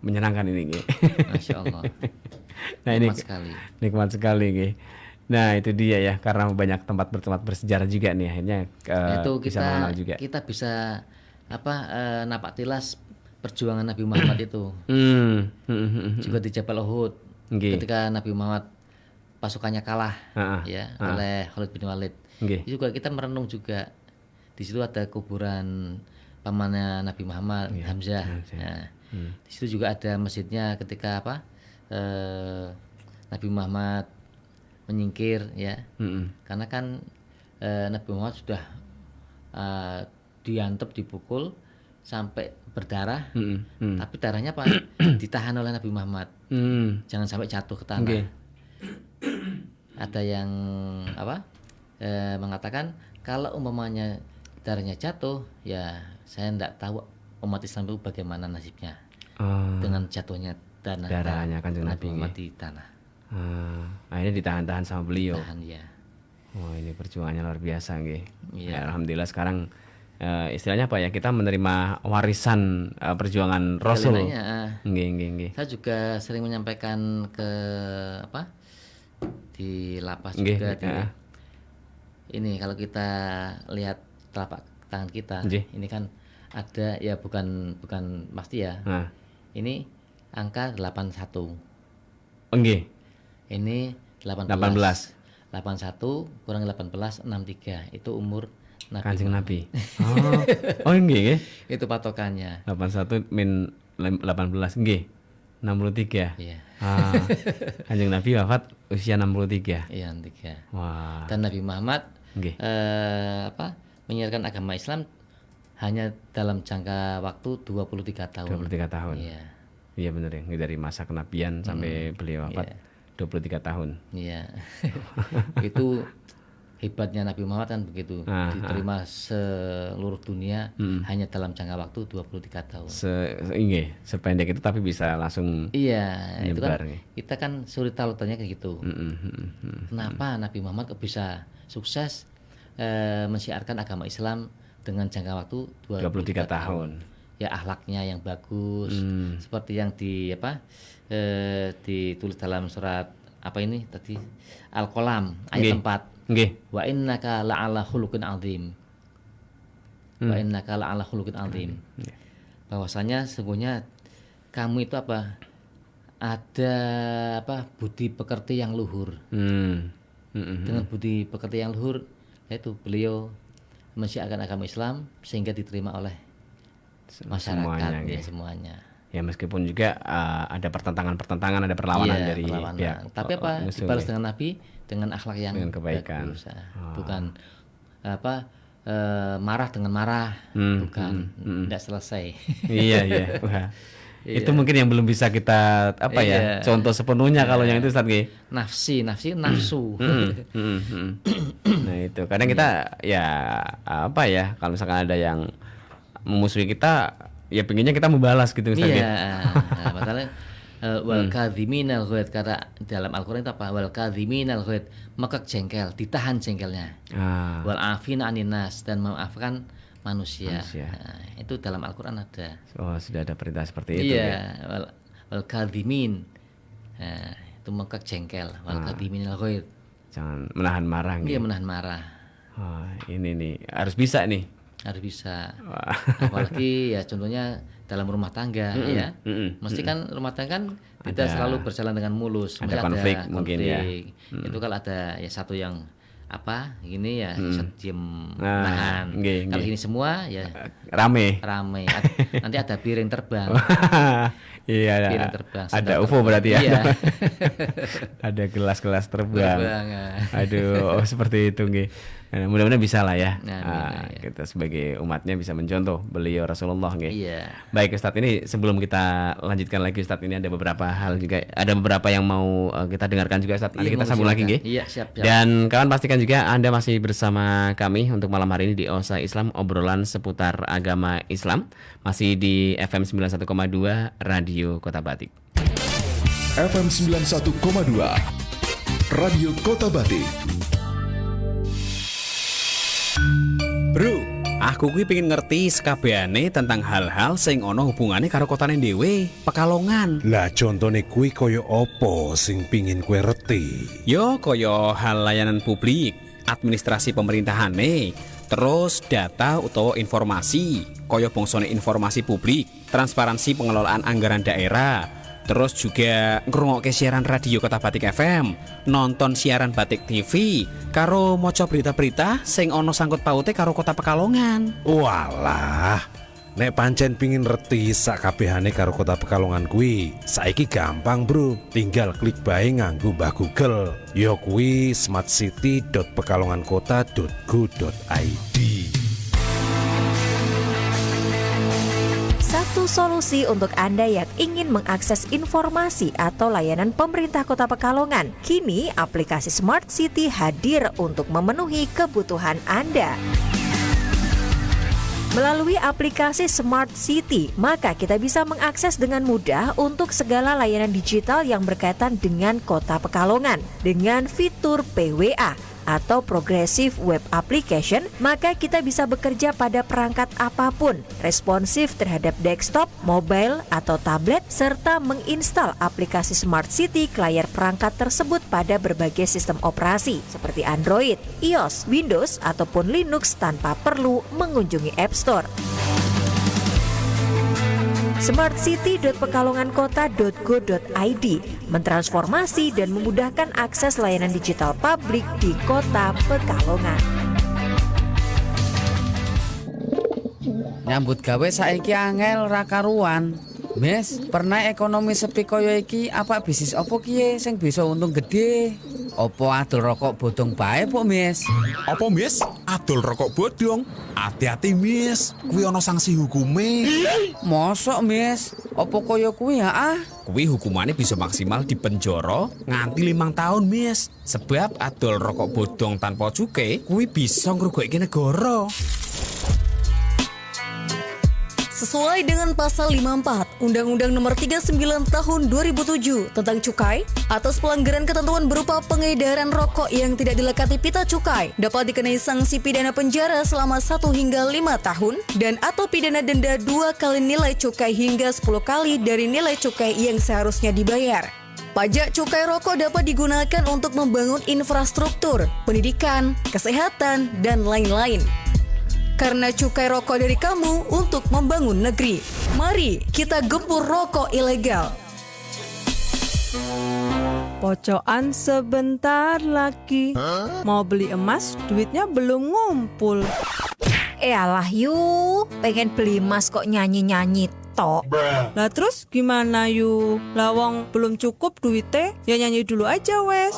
B: Menyenangkan ini nggih.
C: Masya Allah.
B: Nah, nikmat sekali nggih. Nah, itu dia ya, karena banyak tempat bersejarah juga nih akhirnya
C: itu
B: bisa mengenal juga.
C: Kita bisa napak tilas perjuangan Nabi Muhammad itu. Juga di Jabal Uhud. Ketika Nabi Muhammad pasukannya kalah oleh Khalid bin Walid. Itu juga kita merenung juga. Di situ ada kuburan pamannya Nabi Muhammad, Hamzah. Di situ juga ada masjidnya ketika Nabi Muhammad menyingkir ya. Karena kan Nabi Muhammad sudah diantep, dipukul sampai berdarah. Tapi darahnya ditahan oleh Nabi Muhammad. Jangan sampai jatuh ke tanah. Ada yang mengatakan kalau umpamanya darahnya jatuh, ya saya tidak tahu umat Islam itu bagaimana nasibnya dengan jatuhnya darahnya Kanjeng Nabi Muhammad di tanah.
B: Akhirnya ditahan-tahan sama beliau.
C: Ya.
B: Wah, ini perjuangannya luar biasa nggih. Ya, alhamdulillah sekarang istilahnya apa ya, kita menerima warisan perjuangan Rasul. Nggih.
C: Saya juga sering menyampaikan ke di lapas juga ini kalau kita lihat telapak tangan kita ini kan ada ya bukan pasti ya. Ini angka 81. Ini 18. 81 kurang 18 63 itu umur Nabi.
B: Kanjeng Nabi. Nggih.
C: Itu patokannya.
B: 81 min 18 nggih. 63.
C: Iya.
B: Kanjeng Nabi wafat usia 63.
C: Iya, 63.
B: Wah.
C: Dan Nabi Muhammad menyiarkan agama Islam hanya dalam jangka waktu 23 tahun.
B: 23 tahun.
C: Iya.
B: Iya benar ya. Dari masa kenabian sampai beliau wafat 23 tahun.
C: Iya. Itu hebatnya Nabi Muhammad kan begitu. Diterima seluruh dunia hanya dalam jangka waktu 23 tahun.
B: Sependek itu tapi bisa langsung
C: menyebar. Itu kan, kita kan sulit tautannya kayak gitu. Kenapa Nabi Muhammad bisa sukses mensiarkan agama Islam dengan jangka waktu 23 tahun. Ya akhlaknya yang bagus, seperti yang ditulis dalam surat ini tadi Al-Qalam ayat 4. Wa innaka la'ala khuluqin 'adzim. Wa innaka la'ala khuluqin 'adzim. Bahwasanya sesungguhnya kamu itu ada budi pekerti yang luhur. Dengan budi pekerti yang luhur, yaitu beliau mensiarkan agama Islam sehingga diterima oleh masyarakat semuanya.
B: Ya meskipun juga ada pertentangan, ada perlawanan dari pihak.
C: Tapi dibalas dengan Nabi dengan akhlak yang
B: dengan kebaikan.
C: Bagus. Bukan marah dengan marah, bukan tidak selesai.
B: Iya. Wah. Itu mungkin yang belum bisa kita contoh sepenuhnya kalau yang itu Ustaz nggih.
C: Nafsu.
B: Nah itu kadang kita kalau misalkan ada yang memusuhi kita, ya pengennya kita membalas gitu Ustaz.
C: Masalahnya wal kadhiminal ghaid, kata dalam Al-Qur'an itu wal kadhiminal ghaid, maka jengkel, ditahan jengkelnya. Wal afina anin nas, dan memaafkan manusia. Nah, itu dalam Al-Qur'an ada.
B: Oh, sudah ada perintah seperti itu ya.
C: Wal kadhimin. Nah, itu mengkak jengkel, wal kadhimin al-ghaid.
B: Jangan menahan marah
C: Iya, menahan marah.
B: Oh, ini nih harus bisa nih.
C: Harus bisa. Apalagi ya contohnya dalam rumah tangga ya. Mesti kan rumah tangga kan tidak selalu berjalan dengan mulus.
B: Ada konflik mungkin ya.
C: Itu kalau ada ya satu yang ini ya diem nahan. Kalau ini semua ya rame. Nanti ada piring terbang.
B: Iya,
C: piring terbang.
B: Ada UFO berarti ya.
C: Iya.
B: Ada gelas-gelas terbang. Aduh, seperti itu nggih. Nah, mudah-mudahan bisa lah ya. Kita sebagai umatnya bisa mencontoh beliau Rasulullah nggih.
C: Iya.
B: Baik Ustadz, ini sebelum kita lanjutkan lagi Ustadz, ini ada beberapa hal juga, ada beberapa yang mau kita dengarkan juga Ustadz. Nanti kita sambung lagi nggih.
C: Iya, siap.
B: Dan kawan pastikan juga Anda masih bersama kami untuk malam hari ini di Osa Islam, obrolan seputar agama Islam, masih di FM 91,2 Radio Kota Batik.
A: FM 91,2 Radio Kota Batik.
F: Bro, aku kuwi pengen ngerti sekabehane tentang hal-hal sing ono hubungane karo kotane dhewe, Pekalongan.
G: Lah contone kuwi kaya apa sing pingin kowe reti?
F: Yo kaya hal layanan publik, administrasi pemerintahane, terus data utawa informasi, kaya bangsane informasi publik, transparansi pengelolaan anggaran daerah. Terus juga ngrungokke siaran radio Kota Batik FM, nonton siaran Batik TV, karo maca berita-berita sing ana sangkut paute karo Kota Pekalongan.
G: Walah, nek pancen pingin reti sakabehane karo Kota Pekalongan kuwi, saiki gampang bro, tinggal klik bae nganggo Mbah Google. Ya kuwi smartcity.pekalongankota.go.id.
H: Satu solusi untuk Anda yang ingin mengakses informasi atau layanan pemerintah Kota Pekalongan. Kini aplikasi Smart City hadir untuk memenuhi kebutuhan Anda. Melalui aplikasi Smart City, maka kita bisa mengakses dengan mudah untuk segala layanan digital yang berkaitan dengan Kota Pekalongan. Dengan fitur PWA atau Progressive Web Application, maka kita bisa bekerja pada perangkat apapun, responsif terhadap desktop, mobile, atau tablet, serta menginstal aplikasi Smart City ke layar perangkat tersebut pada berbagai sistem operasi seperti Android, iOS, Windows, ataupun Linux tanpa perlu mengunjungi App Store. smartcity.pekalongankota.go.id mentransformasi dan memudahkan akses layanan digital publik di Kota Pekalongan.
I: Nyambut gawe saiki angel ra karuan. Mes, pernah ekonomi sepi kaya iki apa bisnis apa kiye sing bisa untung gede? Apa adol rokok bodong bae po, Mes?
J: Apa, Mis? Adol rokok bodong? Hati-hati, Mis. Kuwi ana sanksi hukume.
I: Mosok, Mes? Apa kaya kuwi ya ah?
F: Kuwi hukumannya bisa maksimal di penjara nganti 5 tahun, Mis. Sebab adol rokok bodong tanpa cukai kuwi bisa ngrugikke negara.
K: Sesuai dengan pasal 54 Undang-Undang Nomor 39 Tahun 2007 tentang cukai, atas pelanggaran ketentuan berupa pengedaran rokok yang tidak dilekati pita cukai dapat dikenai sanksi pidana penjara selama 1 hingga 5 tahun dan atau pidana denda 2 kali nilai cukai hingga 10 kali dari nilai cukai yang seharusnya dibayar. Pajak cukai rokok dapat digunakan untuk membangun infrastruktur, pendidikan, kesehatan, dan lain-lain. Karena cukai rokok dari kamu untuk membangun negeri. Mari kita gempur rokok ilegal.
L: Pocokan sebentar lagi. Mau beli emas, duitnya belum ngumpul.
H: Alah yu, pengen beli emas kok nyanyi-nyanyi tok.
L: Lah terus gimana yu? Lawang belum cukup duitnya, ya nyanyi dulu aja wes.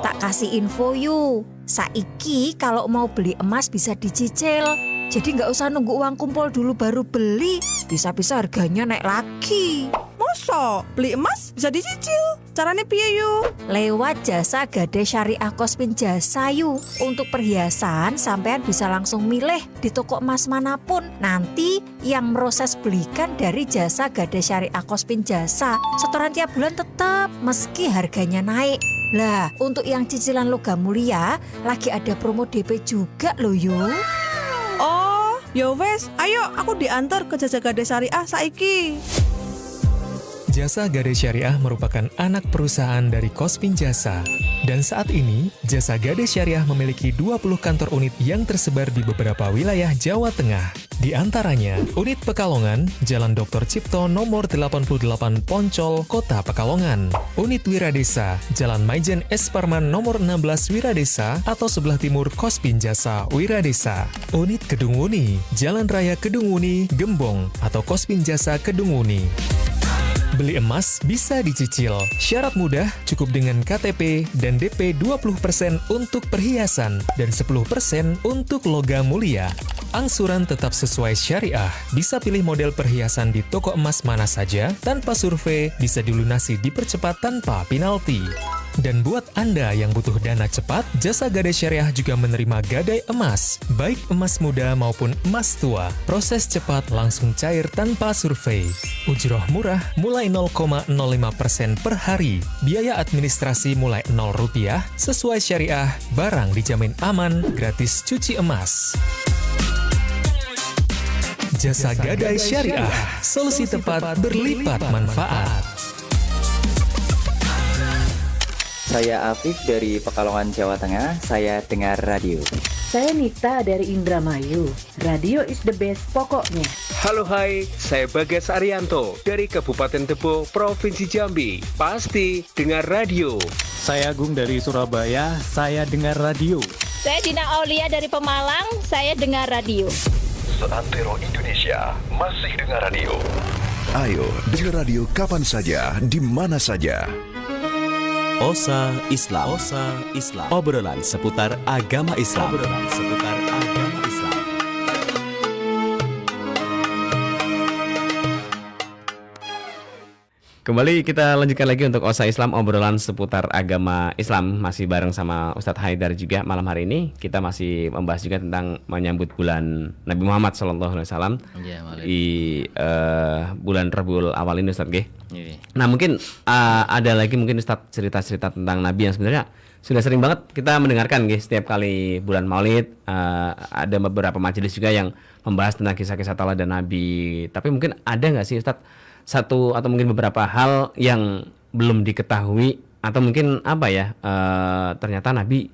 H: Tak kasih info yu. Saiki kalau mau beli emas bisa dicicil. Jadi nggak usah nunggu uang kumpul dulu baru beli. Bisa-bisa harganya naik lagi.
L: Masa beli emas bisa dicicil? Caranya piye yu?
H: Lewat jasa Gade Syariah Kospin Jasa yu. Untuk perhiasan sampean bisa langsung milih di toko emas manapun. Nanti yang proses belikan dari jasa Gade Syariah Kospin Jasa. Setoran tiap bulan tetap meski harganya naik. Lah, untuk yang cicilan logam mulia lagi ada promo DP juga loh yu.
L: Oh, Ya wes, ayo aku diantar ke Jasa Gade Syariah saiki.
M: Jasa Gade Syariah merupakan anak perusahaan dari Kospin Jasa. Dan saat ini, Jasa Gade Syariah memiliki 20 kantor unit yang tersebar di beberapa wilayah Jawa Tengah. Di antaranya, unit Pekalongan, Jalan Dr. Cipto nomor 88 Poncol, Kota Pekalongan. Unit Wiradesa, Jalan Maijen S. Parman nomor 16 Wiradesa atau sebelah timur Kospin Jasa Wiradesa. Unit Kedung Wuni, Jalan Raya Kedung Wuni, Gembong atau Kospin Jasa Kedung Wuni. Beli emas bisa dicicil. Syarat mudah, cukup dengan KTP dan DP 20% untuk perhiasan dan 10% untuk logam mulia. Angsuran tetap sesuai syariah. Bisa pilih model perhiasan di toko emas mana saja, tanpa survei, bisa dilunasi dipercepat tanpa penalti. Dan buat Anda yang butuh dana cepat, Jasa Gade Syariah juga menerima gadai emas, baik emas muda maupun emas tua. Proses cepat langsung cair tanpa survei. Ujroh murah mulai 0,05% per hari. Biaya administrasi mulai Rp0, sesuai syariah, barang dijamin aman, gratis cuci emas. Jasa Gadai Syariah, solusi tepat berlipat manfaat.
N: Saya Afif dari Pekalongan, Jawa Tengah. Saya dengar radio.
O: Saya Nita dari Indramayu. Radio is the best pokoknya.
P: Halo hai, saya Bagas Arianto dari Kabupaten Tebo, Provinsi Jambi. Pasti dengar radio.
Q: Saya Agung dari Surabaya, saya dengar radio.
R: Saya Dina Aulia dari Pemalang, saya dengar radio.
A: Seantero Indonesia masih dengar radio. Ayo dengar radio kapan saja, di mana saja.
F: Osa Islam. Obrolan seputar agama Islam.
B: Kembali kita lanjutkan lagi untuk Osa Islam, obrolan seputar agama Islam. Masih bareng sama Ustadz Haidar juga malam hari ini. Kita masih membahas juga tentang menyambut bulan Nabi Muhammad SAW di bulan Rabiul Awal ini, Ustadz. Nah mungkin ada lagi mungkin Ustadz cerita-cerita tentang Nabi yang sebenarnya sudah sering banget kita mendengarkan setiap kali bulan Maulid. Ada beberapa majelis juga yang membahas tentang kisah-kisah teladan Nabi. Tapi mungkin ada nggak sih Ustadz satu atau mungkin beberapa hal yang belum diketahui atau mungkin ternyata Nabi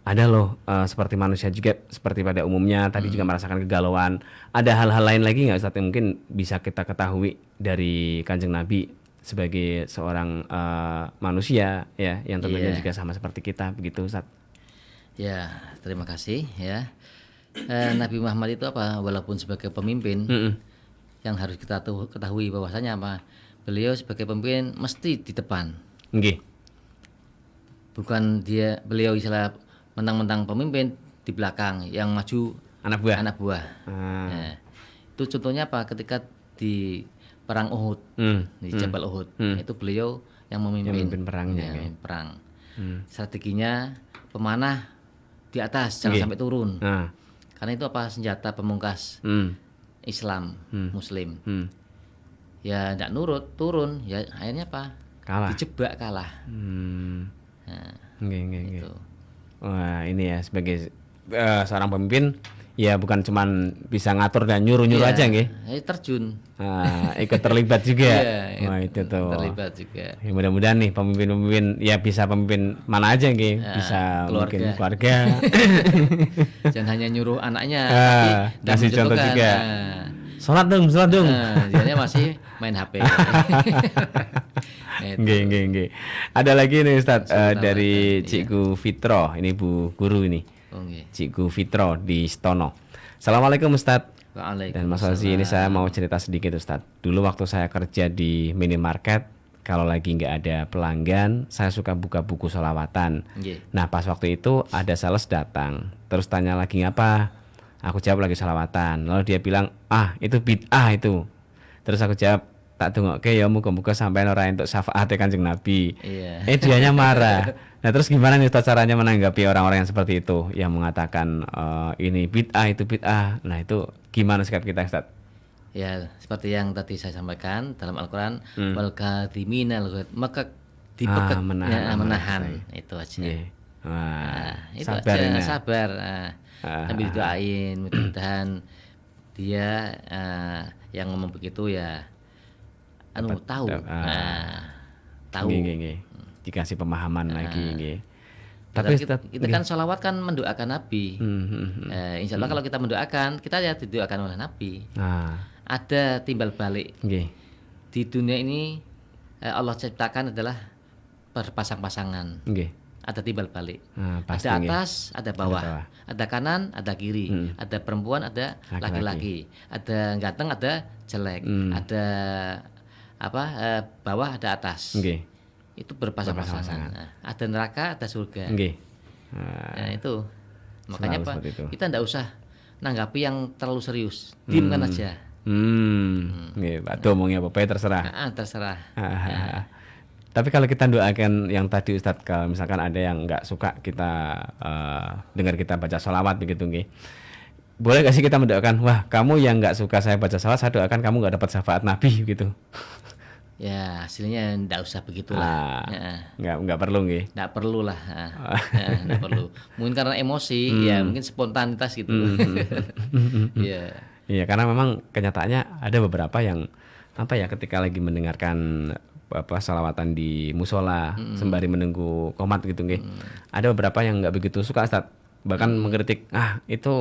B: ada loh seperti manusia juga, seperti pada umumnya tadi juga merasakan kegalauan. Ada hal-hal lain lagi nggak Ustadz yang mungkin bisa kita ketahui dari Kanjeng Nabi sebagai seorang manusia ya yang tentunya juga sama seperti kita begitu, Ustadz?
C: Ya, terima kasih ya. Nabi Muhammad itu walaupun sebagai pemimpin yang harus kita ketahui bahwasanya beliau sebagai pemimpin mesti di depan. Bukan beliau istilah mentang-mentang pemimpin di belakang, yang maju anak buah. Ya. Itu contohnya ketika di perang Uhud, di Jabal Uhud, itu beliau yang memimpin perangnya, perang. Strateginya pemanah di atas, jangan sampai turun. Karena itu senjata pemungkas Islam, Muslim. Ya tidak nurut, turun, ya akhirnya kalah. Dijebak kalah.
B: Gitu. Wah, ini ya sebagai seorang pemimpin ya bukan cuman bisa ngatur dan nyuruh-nyuruh aja
C: terjun.
B: Ikut terlibat juga.
C: Wah,
B: itu tuh.
C: Terlibat juga.
B: Ya, mudah-mudahan nih pemimpin-pemimpin ya bisa pemimpin mana aja bisa mungkin keluarga.
C: Jangan hanya nyuruh anaknya, tapi
B: kasih contoh juga. Sholat dong.
C: Dia masih main HP.
B: Nggih. Ada lagi nih Ustadz dari Cikgu Fitro, ini Bu Guru ini. Cikgu Fitro di Stono. Assalamualaikum Ustadz. Dan Mas Ozi, ini saya mau cerita sedikit Ustadz. Dulu waktu saya kerja di minimarket, kalau lagi nggak ada pelanggan, saya suka buka buku sholawatan. Nah pas waktu itu ada sales datang, terus tanya lagi ngapa? Aku jawab lagi sholawatan. Lalu dia bilang, itu bid'ah itu. Terus aku jawab, tak tunggu ya muka-muka sampai orang untuk syafaat Kanjeng Nabi. Dianya marah. Nah terus gimana nih Ustaz caranya menanggapi orang-orang yang seperti itu, yang mengatakan ini bid'ah, itu bid'ah. Nah itu gimana sikap kita Ustaz?
C: Ya seperti yang tadi saya sampaikan dalam Al-Quran, wal kadhiminal ghaidh, maka menahan itu aja.
B: Wah,
C: itu sabar. Sambil doain, mudah-mudahan dia yang ngomong begitu ya tahu. Tahu.
B: Nggih. Dikasih pemahaman lagi nggih.
C: Tapi kita kan sholawat kan mendoakan Nabi. Insya Allah kalau kita mendoakan, kita ya didoakan oleh Nabi. Ada timbal balik. Di dunia ini Allah ciptakan adalah berpasang-pasangan. Ada timbal balik. Ada atas, ada bawah. Ada kanan, ada kiri. Ada perempuan, ada laki-laki. Ada ganteng, ada jelek. Ada bawah, ada atas. Itu berpasang-pasangan. Ada neraka, ada surga. Nah, itu. Makanya kita tidak usah nanggapi yang terlalu serius. Diamkan aja.
B: Pak omongnya apa terserah.
C: Terserah.
B: Tapi kalau kita doakan yang tadi Ustadz, kalau misalkan ada yang nggak suka kita dengar kita baca sholawat begitu nggih. Boleh nggak sih kita mendoakan, wah kamu yang nggak suka saya baca sholawat, saya doakan kamu nggak dapat syafaat Nabi gitu.
C: Ya hasilnya enggak usah begitulah.
B: Enggak perlu nggih.
C: Enggak perlu lah. Enggak perlu. Mungkin karena emosi ya, mungkin spontanitas gitu. Iya.
B: Iya, karena memang kenyataannya ada beberapa yang ketika lagi mendengarkan salawatan di musola sembari menunggu qomat gitu nggih. Ada beberapa yang enggak begitu suka Ustaz. Bahkan mengkritik, itu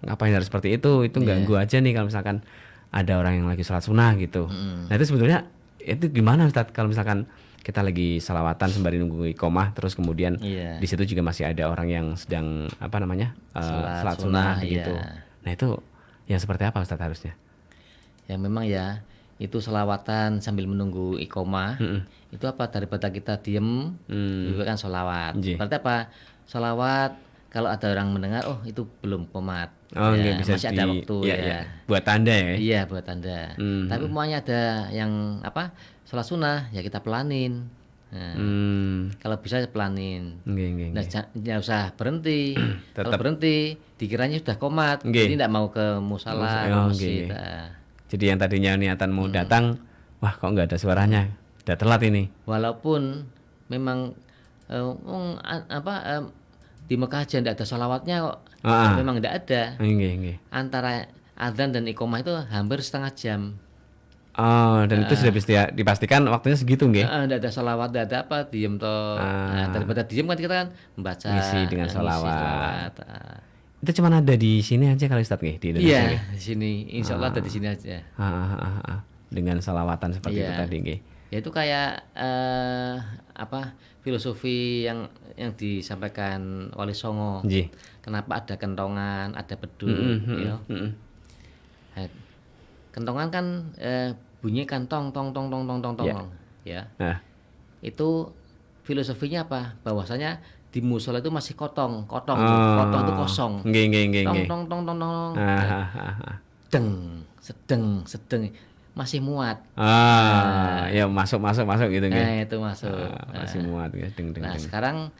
B: ngapain harus seperti itu ganggu aja nih kalau misalkan ada orang yang lagi sholat sunnah gitu. Nah itu sebetulnya itu gimana Ustadz kalau misalkan kita lagi salawatan sembari nunggu iqomah terus kemudian di situ juga masih ada orang yang sedang salat sunnah gitu. Nah itu yang seperti apa Ustadz harusnya?
C: Ya memang ya itu salawatan sambil menunggu iqomah itu daripada kita diem itu kan sholawat. Berarti apa? Sholawat kalau ada orang mendengar itu belum qomat.
B: Bisa
C: masih ada waktu
B: buat tanda ya.
C: Iya buat tanda. Tapi umpamanya ada yang sholat sunnah ya kita pelanin. Kalau bisa pelanin. Nggak usah berhenti. Kalau berhenti dikiranya sudah qomat. Jadi tidak mau ke musala.
B: Jadi yang tadinya niatan mau datang, wah kok nggak ada suaranya, udah telat ini.
C: Walaupun memang di Mekah aja tidak ada sholawatnya kok. Memang tidak ada. Antara adzan dan iqomah itu hampir setengah jam.
B: Dan itu sudah dipastikan waktunya segitu nggih?
C: Tidak ada sholawat, tidak ada apa, diem toh. Daripada diem kan kita kan membaca.
B: Ngisi dengan sholawat. Itu cuma ada di sini aja kalau Ustadz nggih di Indonesia.
C: Iya, di sini. Insya Allah ada di sini aja.
B: Dengan sholawatan seperti itu tadi nggih.
C: Ya itu kayak filosofi yang disampaikan Wali Songo. Kenapa ada kentongan, ada beduk, kentongan kan bunyi kan tong ya. Itu filosofinya apa? Bahwasanya di musola itu masih kotong itu kosong. Tong. Sedeng masih muat.
B: Ya masuk gitu nggih.
C: Nah, itu masuk.
B: Masih muat ya, deng.
C: Nah, sekarang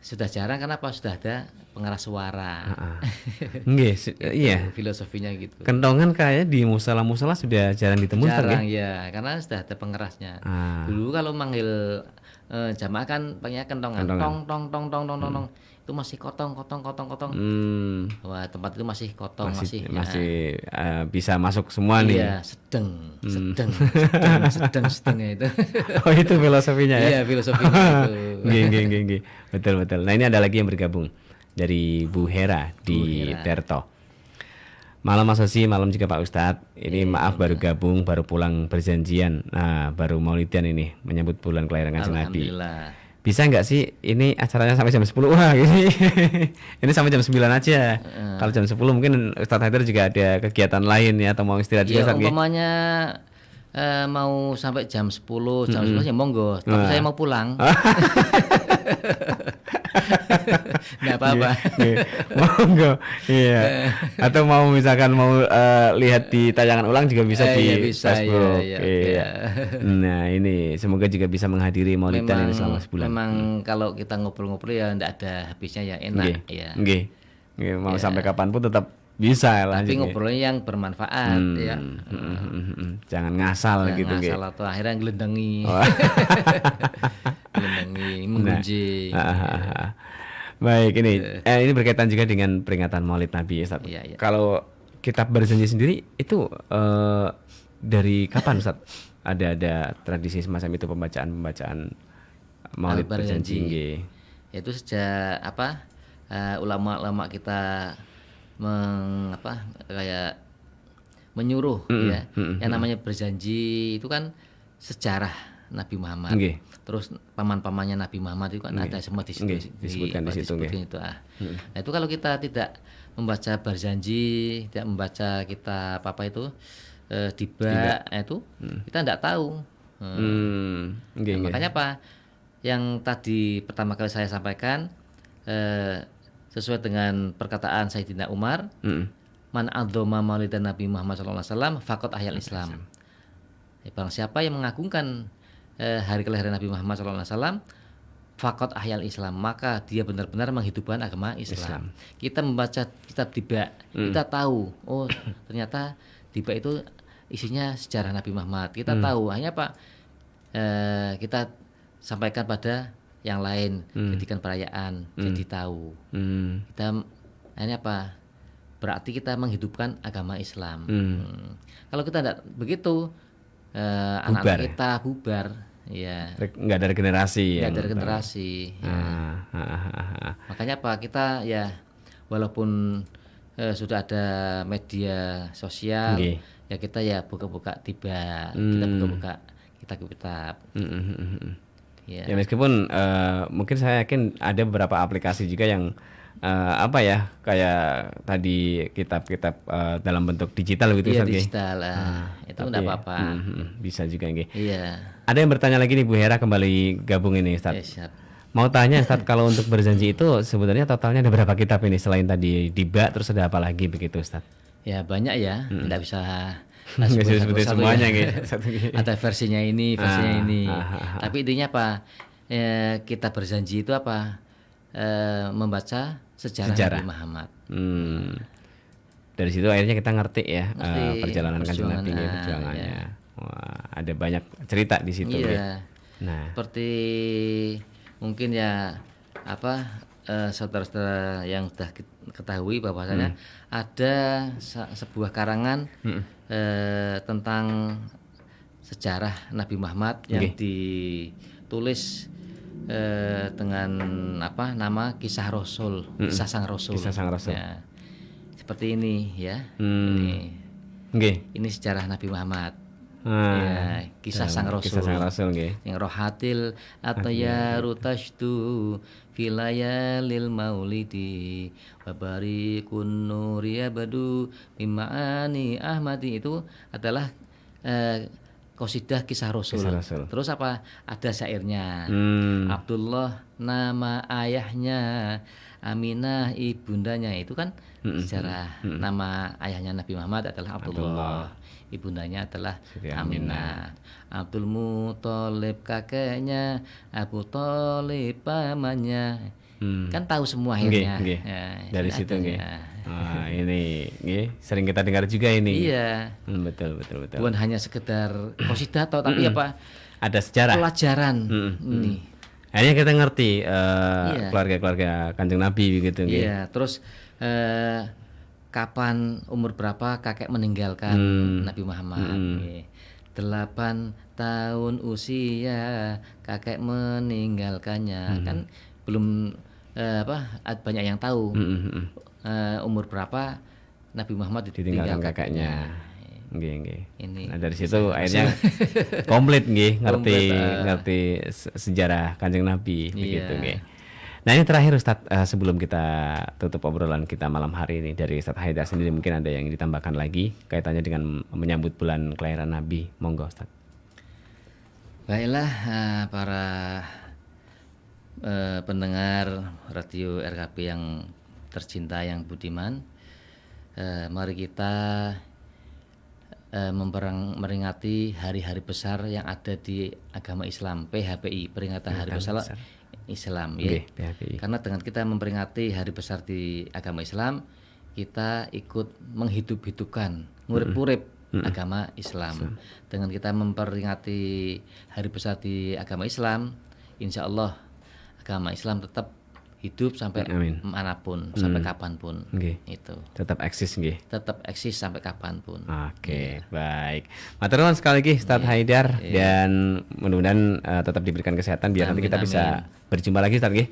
C: sudah jarang kenapa? Sudah ada pengeras suara.
B: Iya.
C: Filosofinya gitu.
B: Kentongan kayak di musola sudah jarang ditemui
C: Jarang ya, karena sudah ada pengerasnya. Dulu kalau manggil jamaah kan pakai kentongan. Tong. Itu masih kotong. Wah, tempat itu masih kotong, masih
B: bisa masuk semua nih.
C: Iya, sedeng itu.
B: Itu filosofinya ya.
C: Iya, filosofinya itu.
B: Nggih. Betul. Nah, ini ada lagi yang bergabung dari Bu Hera di Terto. Malam Mas Osi, malam juga Pak Ustadz. Ini maaf baru gabung, baru pulang berjanjian. Nah, baru maulidan ini menyambut bulan kelahiran Kanjeng Nabi. Bisa nggak sih ini acaranya sampai jam 10? Wah gini. Ini sampai jam 9 aja. Kalau jam 10 mungkin Ustadz Haider juga ada kegiatan lain ya, atau mau istirahat juga Ustadz.
C: Umpamanya mau sampai jam 10 ya monggo. Tapi saya mau pulang. Nggak apa-apa.
B: Monggo. Iya. Atau mau misalkan lihat di tayangan ulang juga bisa di Facebook. Iya. Nah, ini semoga juga bisa menghadiri maulidan ini selama sebulan.
C: Memang kalau kita ngobrol-ngobrol ya enggak ada habisnya ya, enak ya.
B: Nggih. Mau sampai kapanpun tetap bisa lah.
C: Tapi ngobrolnya yang bermanfaat ya.
B: Jangan ngasal gitu nggih.
C: Ngasal atau akhirnya ngelendengi. Menggunjing.
B: Baik, ini berkaitan juga dengan peringatan Maulid Nabi ya, Ustaz.
C: Iya.
B: Kalau kitab berjanji sendiri itu dari kapan Ustaz? Ada tradisi semacam itu, pembacaan Maulid berjanji.
C: Itu sejak ulama-ulama kita kayak menyuruh ya. Yang namanya berjanji itu kan sejarah Nabi Muhammad. Terus paman-pamannya Nabi Muhammad itu kan ada semua
B: disebutkan di situ.
C: Nah, itu kalau kita tidak membaca berjanji, tidak membaca kitab Diba itu kita tidak tahu. Makanya apa? Yang tadi pertama kali saya sampaikan sesuai dengan perkataan Sayyidina Umar, man adzoma maulidan Nabi Muhammad SAW faqad ahyal Islam. Barang siapa yang mengagungkan hari kelahiran Nabi Muhammad SAW, faqad ahyal Islam, maka dia benar-benar menghidupkan agama Islam. Kita membaca kitab Diba, kita tahu, oh ternyata Diba itu isinya sejarah Nabi Muhammad. Kita tahu, hanya kita sampaikan pada yang lain, jadikan perayaan, jadi tahu. Kita hanya berarti kita menghidupkan agama Islam. Kalau kita tidak begitu, anak-anak kita bubar. Ya.
B: Nggak ada regenerasi.
C: Nggak ada regenerasi. Makanya kita ya walaupun sudah ada media sosial, ya kita ya buka-buka Diba, kita buka-buka kitab-kitab.
B: Ya meskipun mungkin saya yakin ada beberapa aplikasi juga yang kayak tadi kitab-kitab dalam bentuk digital gitu.
C: Iya, digital itu enggak apa-apa.
B: Bisa juga nggih.
C: Iya.
B: Ada yang bertanya lagi nih, Bu Hera kembali gabung ini Ustaz.
C: Siap.
B: Mau tanya Ustaz, kalau untuk berjanji itu sebenarnya totalnya ada berapa kitab ini selain tadi Diba, terus ada apa lagi begitu Ustaz?
C: Ya banyak ya, tidak bisa
B: sebutin semuanya gitu.
C: Ada versinya ini, versinya ini. Tapi intinya kita berjanji itu membaca sejarah Nabi Muhammad.
B: Dari situ akhirnya kita ngerti ya perjalanan Kanjeng Nabi, perjuangannya. Ya. Wah, ada banyak cerita di situ ya. Nah,
C: seperti mungkin ya saudara-saudara yang sudah ketahui bahwasanya ada sebuah karangan tentang sejarah Nabi Muhammad yang ditulis dengan nama Kisah Rasul, Kisah Sang Rasul.
B: Kisah Sang Rasul.
C: Ya. Seperti ini ya. Ini sejarah Nabi Muhammad. Ya, Kisah Sang Rasul.
B: Kisah Sang Rasul
C: Yang rohatil atayaru tashtu filayalil maulidi wabarikun nuriya badu mima'ani ahmadi, itu adalah qasidah Kisah Rasul. Terus ada syairnya. Abdullah nama ayahnya, Aminah ibundanya, itu kan sejarah. Nama ayahnya Nabi Muhammad adalah Abdullah. Ibundanya adalah Aminah. Abdul Muthalib kakeknya, Abu Thalib pamannya. Kan tahu semua akhirnya.
B: Ya, dari situ ini sering kita dengar juga ini.
C: Iya.
B: Betul.
C: Bukan hanya sekedar qasidah tapi
B: ada sejarah.
C: Pelajaran ini.
B: Akhirnya kita ngerti keluarga-keluarga Kanjeng Nabi gitu.
C: Iya, terus kapan, umur berapa kakek meninggalkan Nabi Muhammad. 8 tahun usia kakek meninggalkannya. Kan belum banyak yang tahu umur berapa Nabi Muhammad ditinggalkan kakeknya.
B: Nah, dari situ akhirnya komplit ngerti sejarah Kanjeng Nabi begitu Nah, ini terakhir Ustadz, sebelum kita tutup obrolan kita malam hari ini, dari Ustadz Haidar sendiri mungkin ada yang ditambahkan lagi kaitannya dengan menyambut bulan kelahiran Nabi. Monggo Ustadz.
C: Baiklah, para pendengar radio RKP yang tercinta, yang budiman, mari kita memperingati hari-hari besar yang ada di agama Islam, PHBI, peringatan hari besar Islam ya. Karena dengan kita memperingati hari besar di agama Islam, kita ikut menghidup-hidupkan, ngurip-ngurip agama Islam. Dengan kita memperingati hari besar di agama Islam, insya Allah agama Islam tetap hidup sampai manapun, sampai kapanpun. Itu.
B: Tetap eksis nggih.
C: Tetap eksis sampai kapanpun.
B: Oke, baik. Matur nuwun sekali lagi Ustaz Haidar dan mudah-mudahan tetap diberikan kesehatan biar nanti kita bisa berjumpa lagi Ustaz nggih.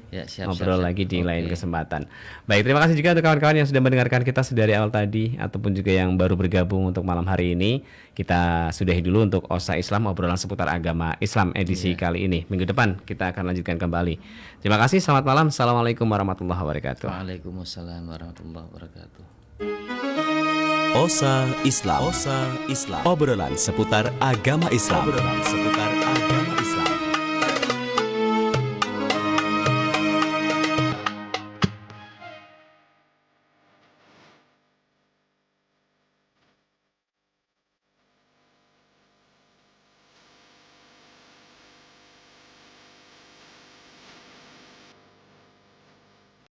B: Ngobrol lagi di lain kesempatan. Baik, terima kasih juga untuk kawan-kawan yang sudah mendengarkan kita dari awal tadi ataupun juga yang baru bergabung untuk malam hari ini. Kita sudahi dulu untuk Osa Islam, obrolan seputar agama Islam edisi kali ini. Minggu depan kita akan lanjutkan kembali. Terima kasih, selamat malam. Assalamualaikum warahmatullahi wabarakatuh.
C: Waalaikumsalam warahmatullahi wabarakatuh.
F: Osa Islam. Obrolan seputar agama Islam.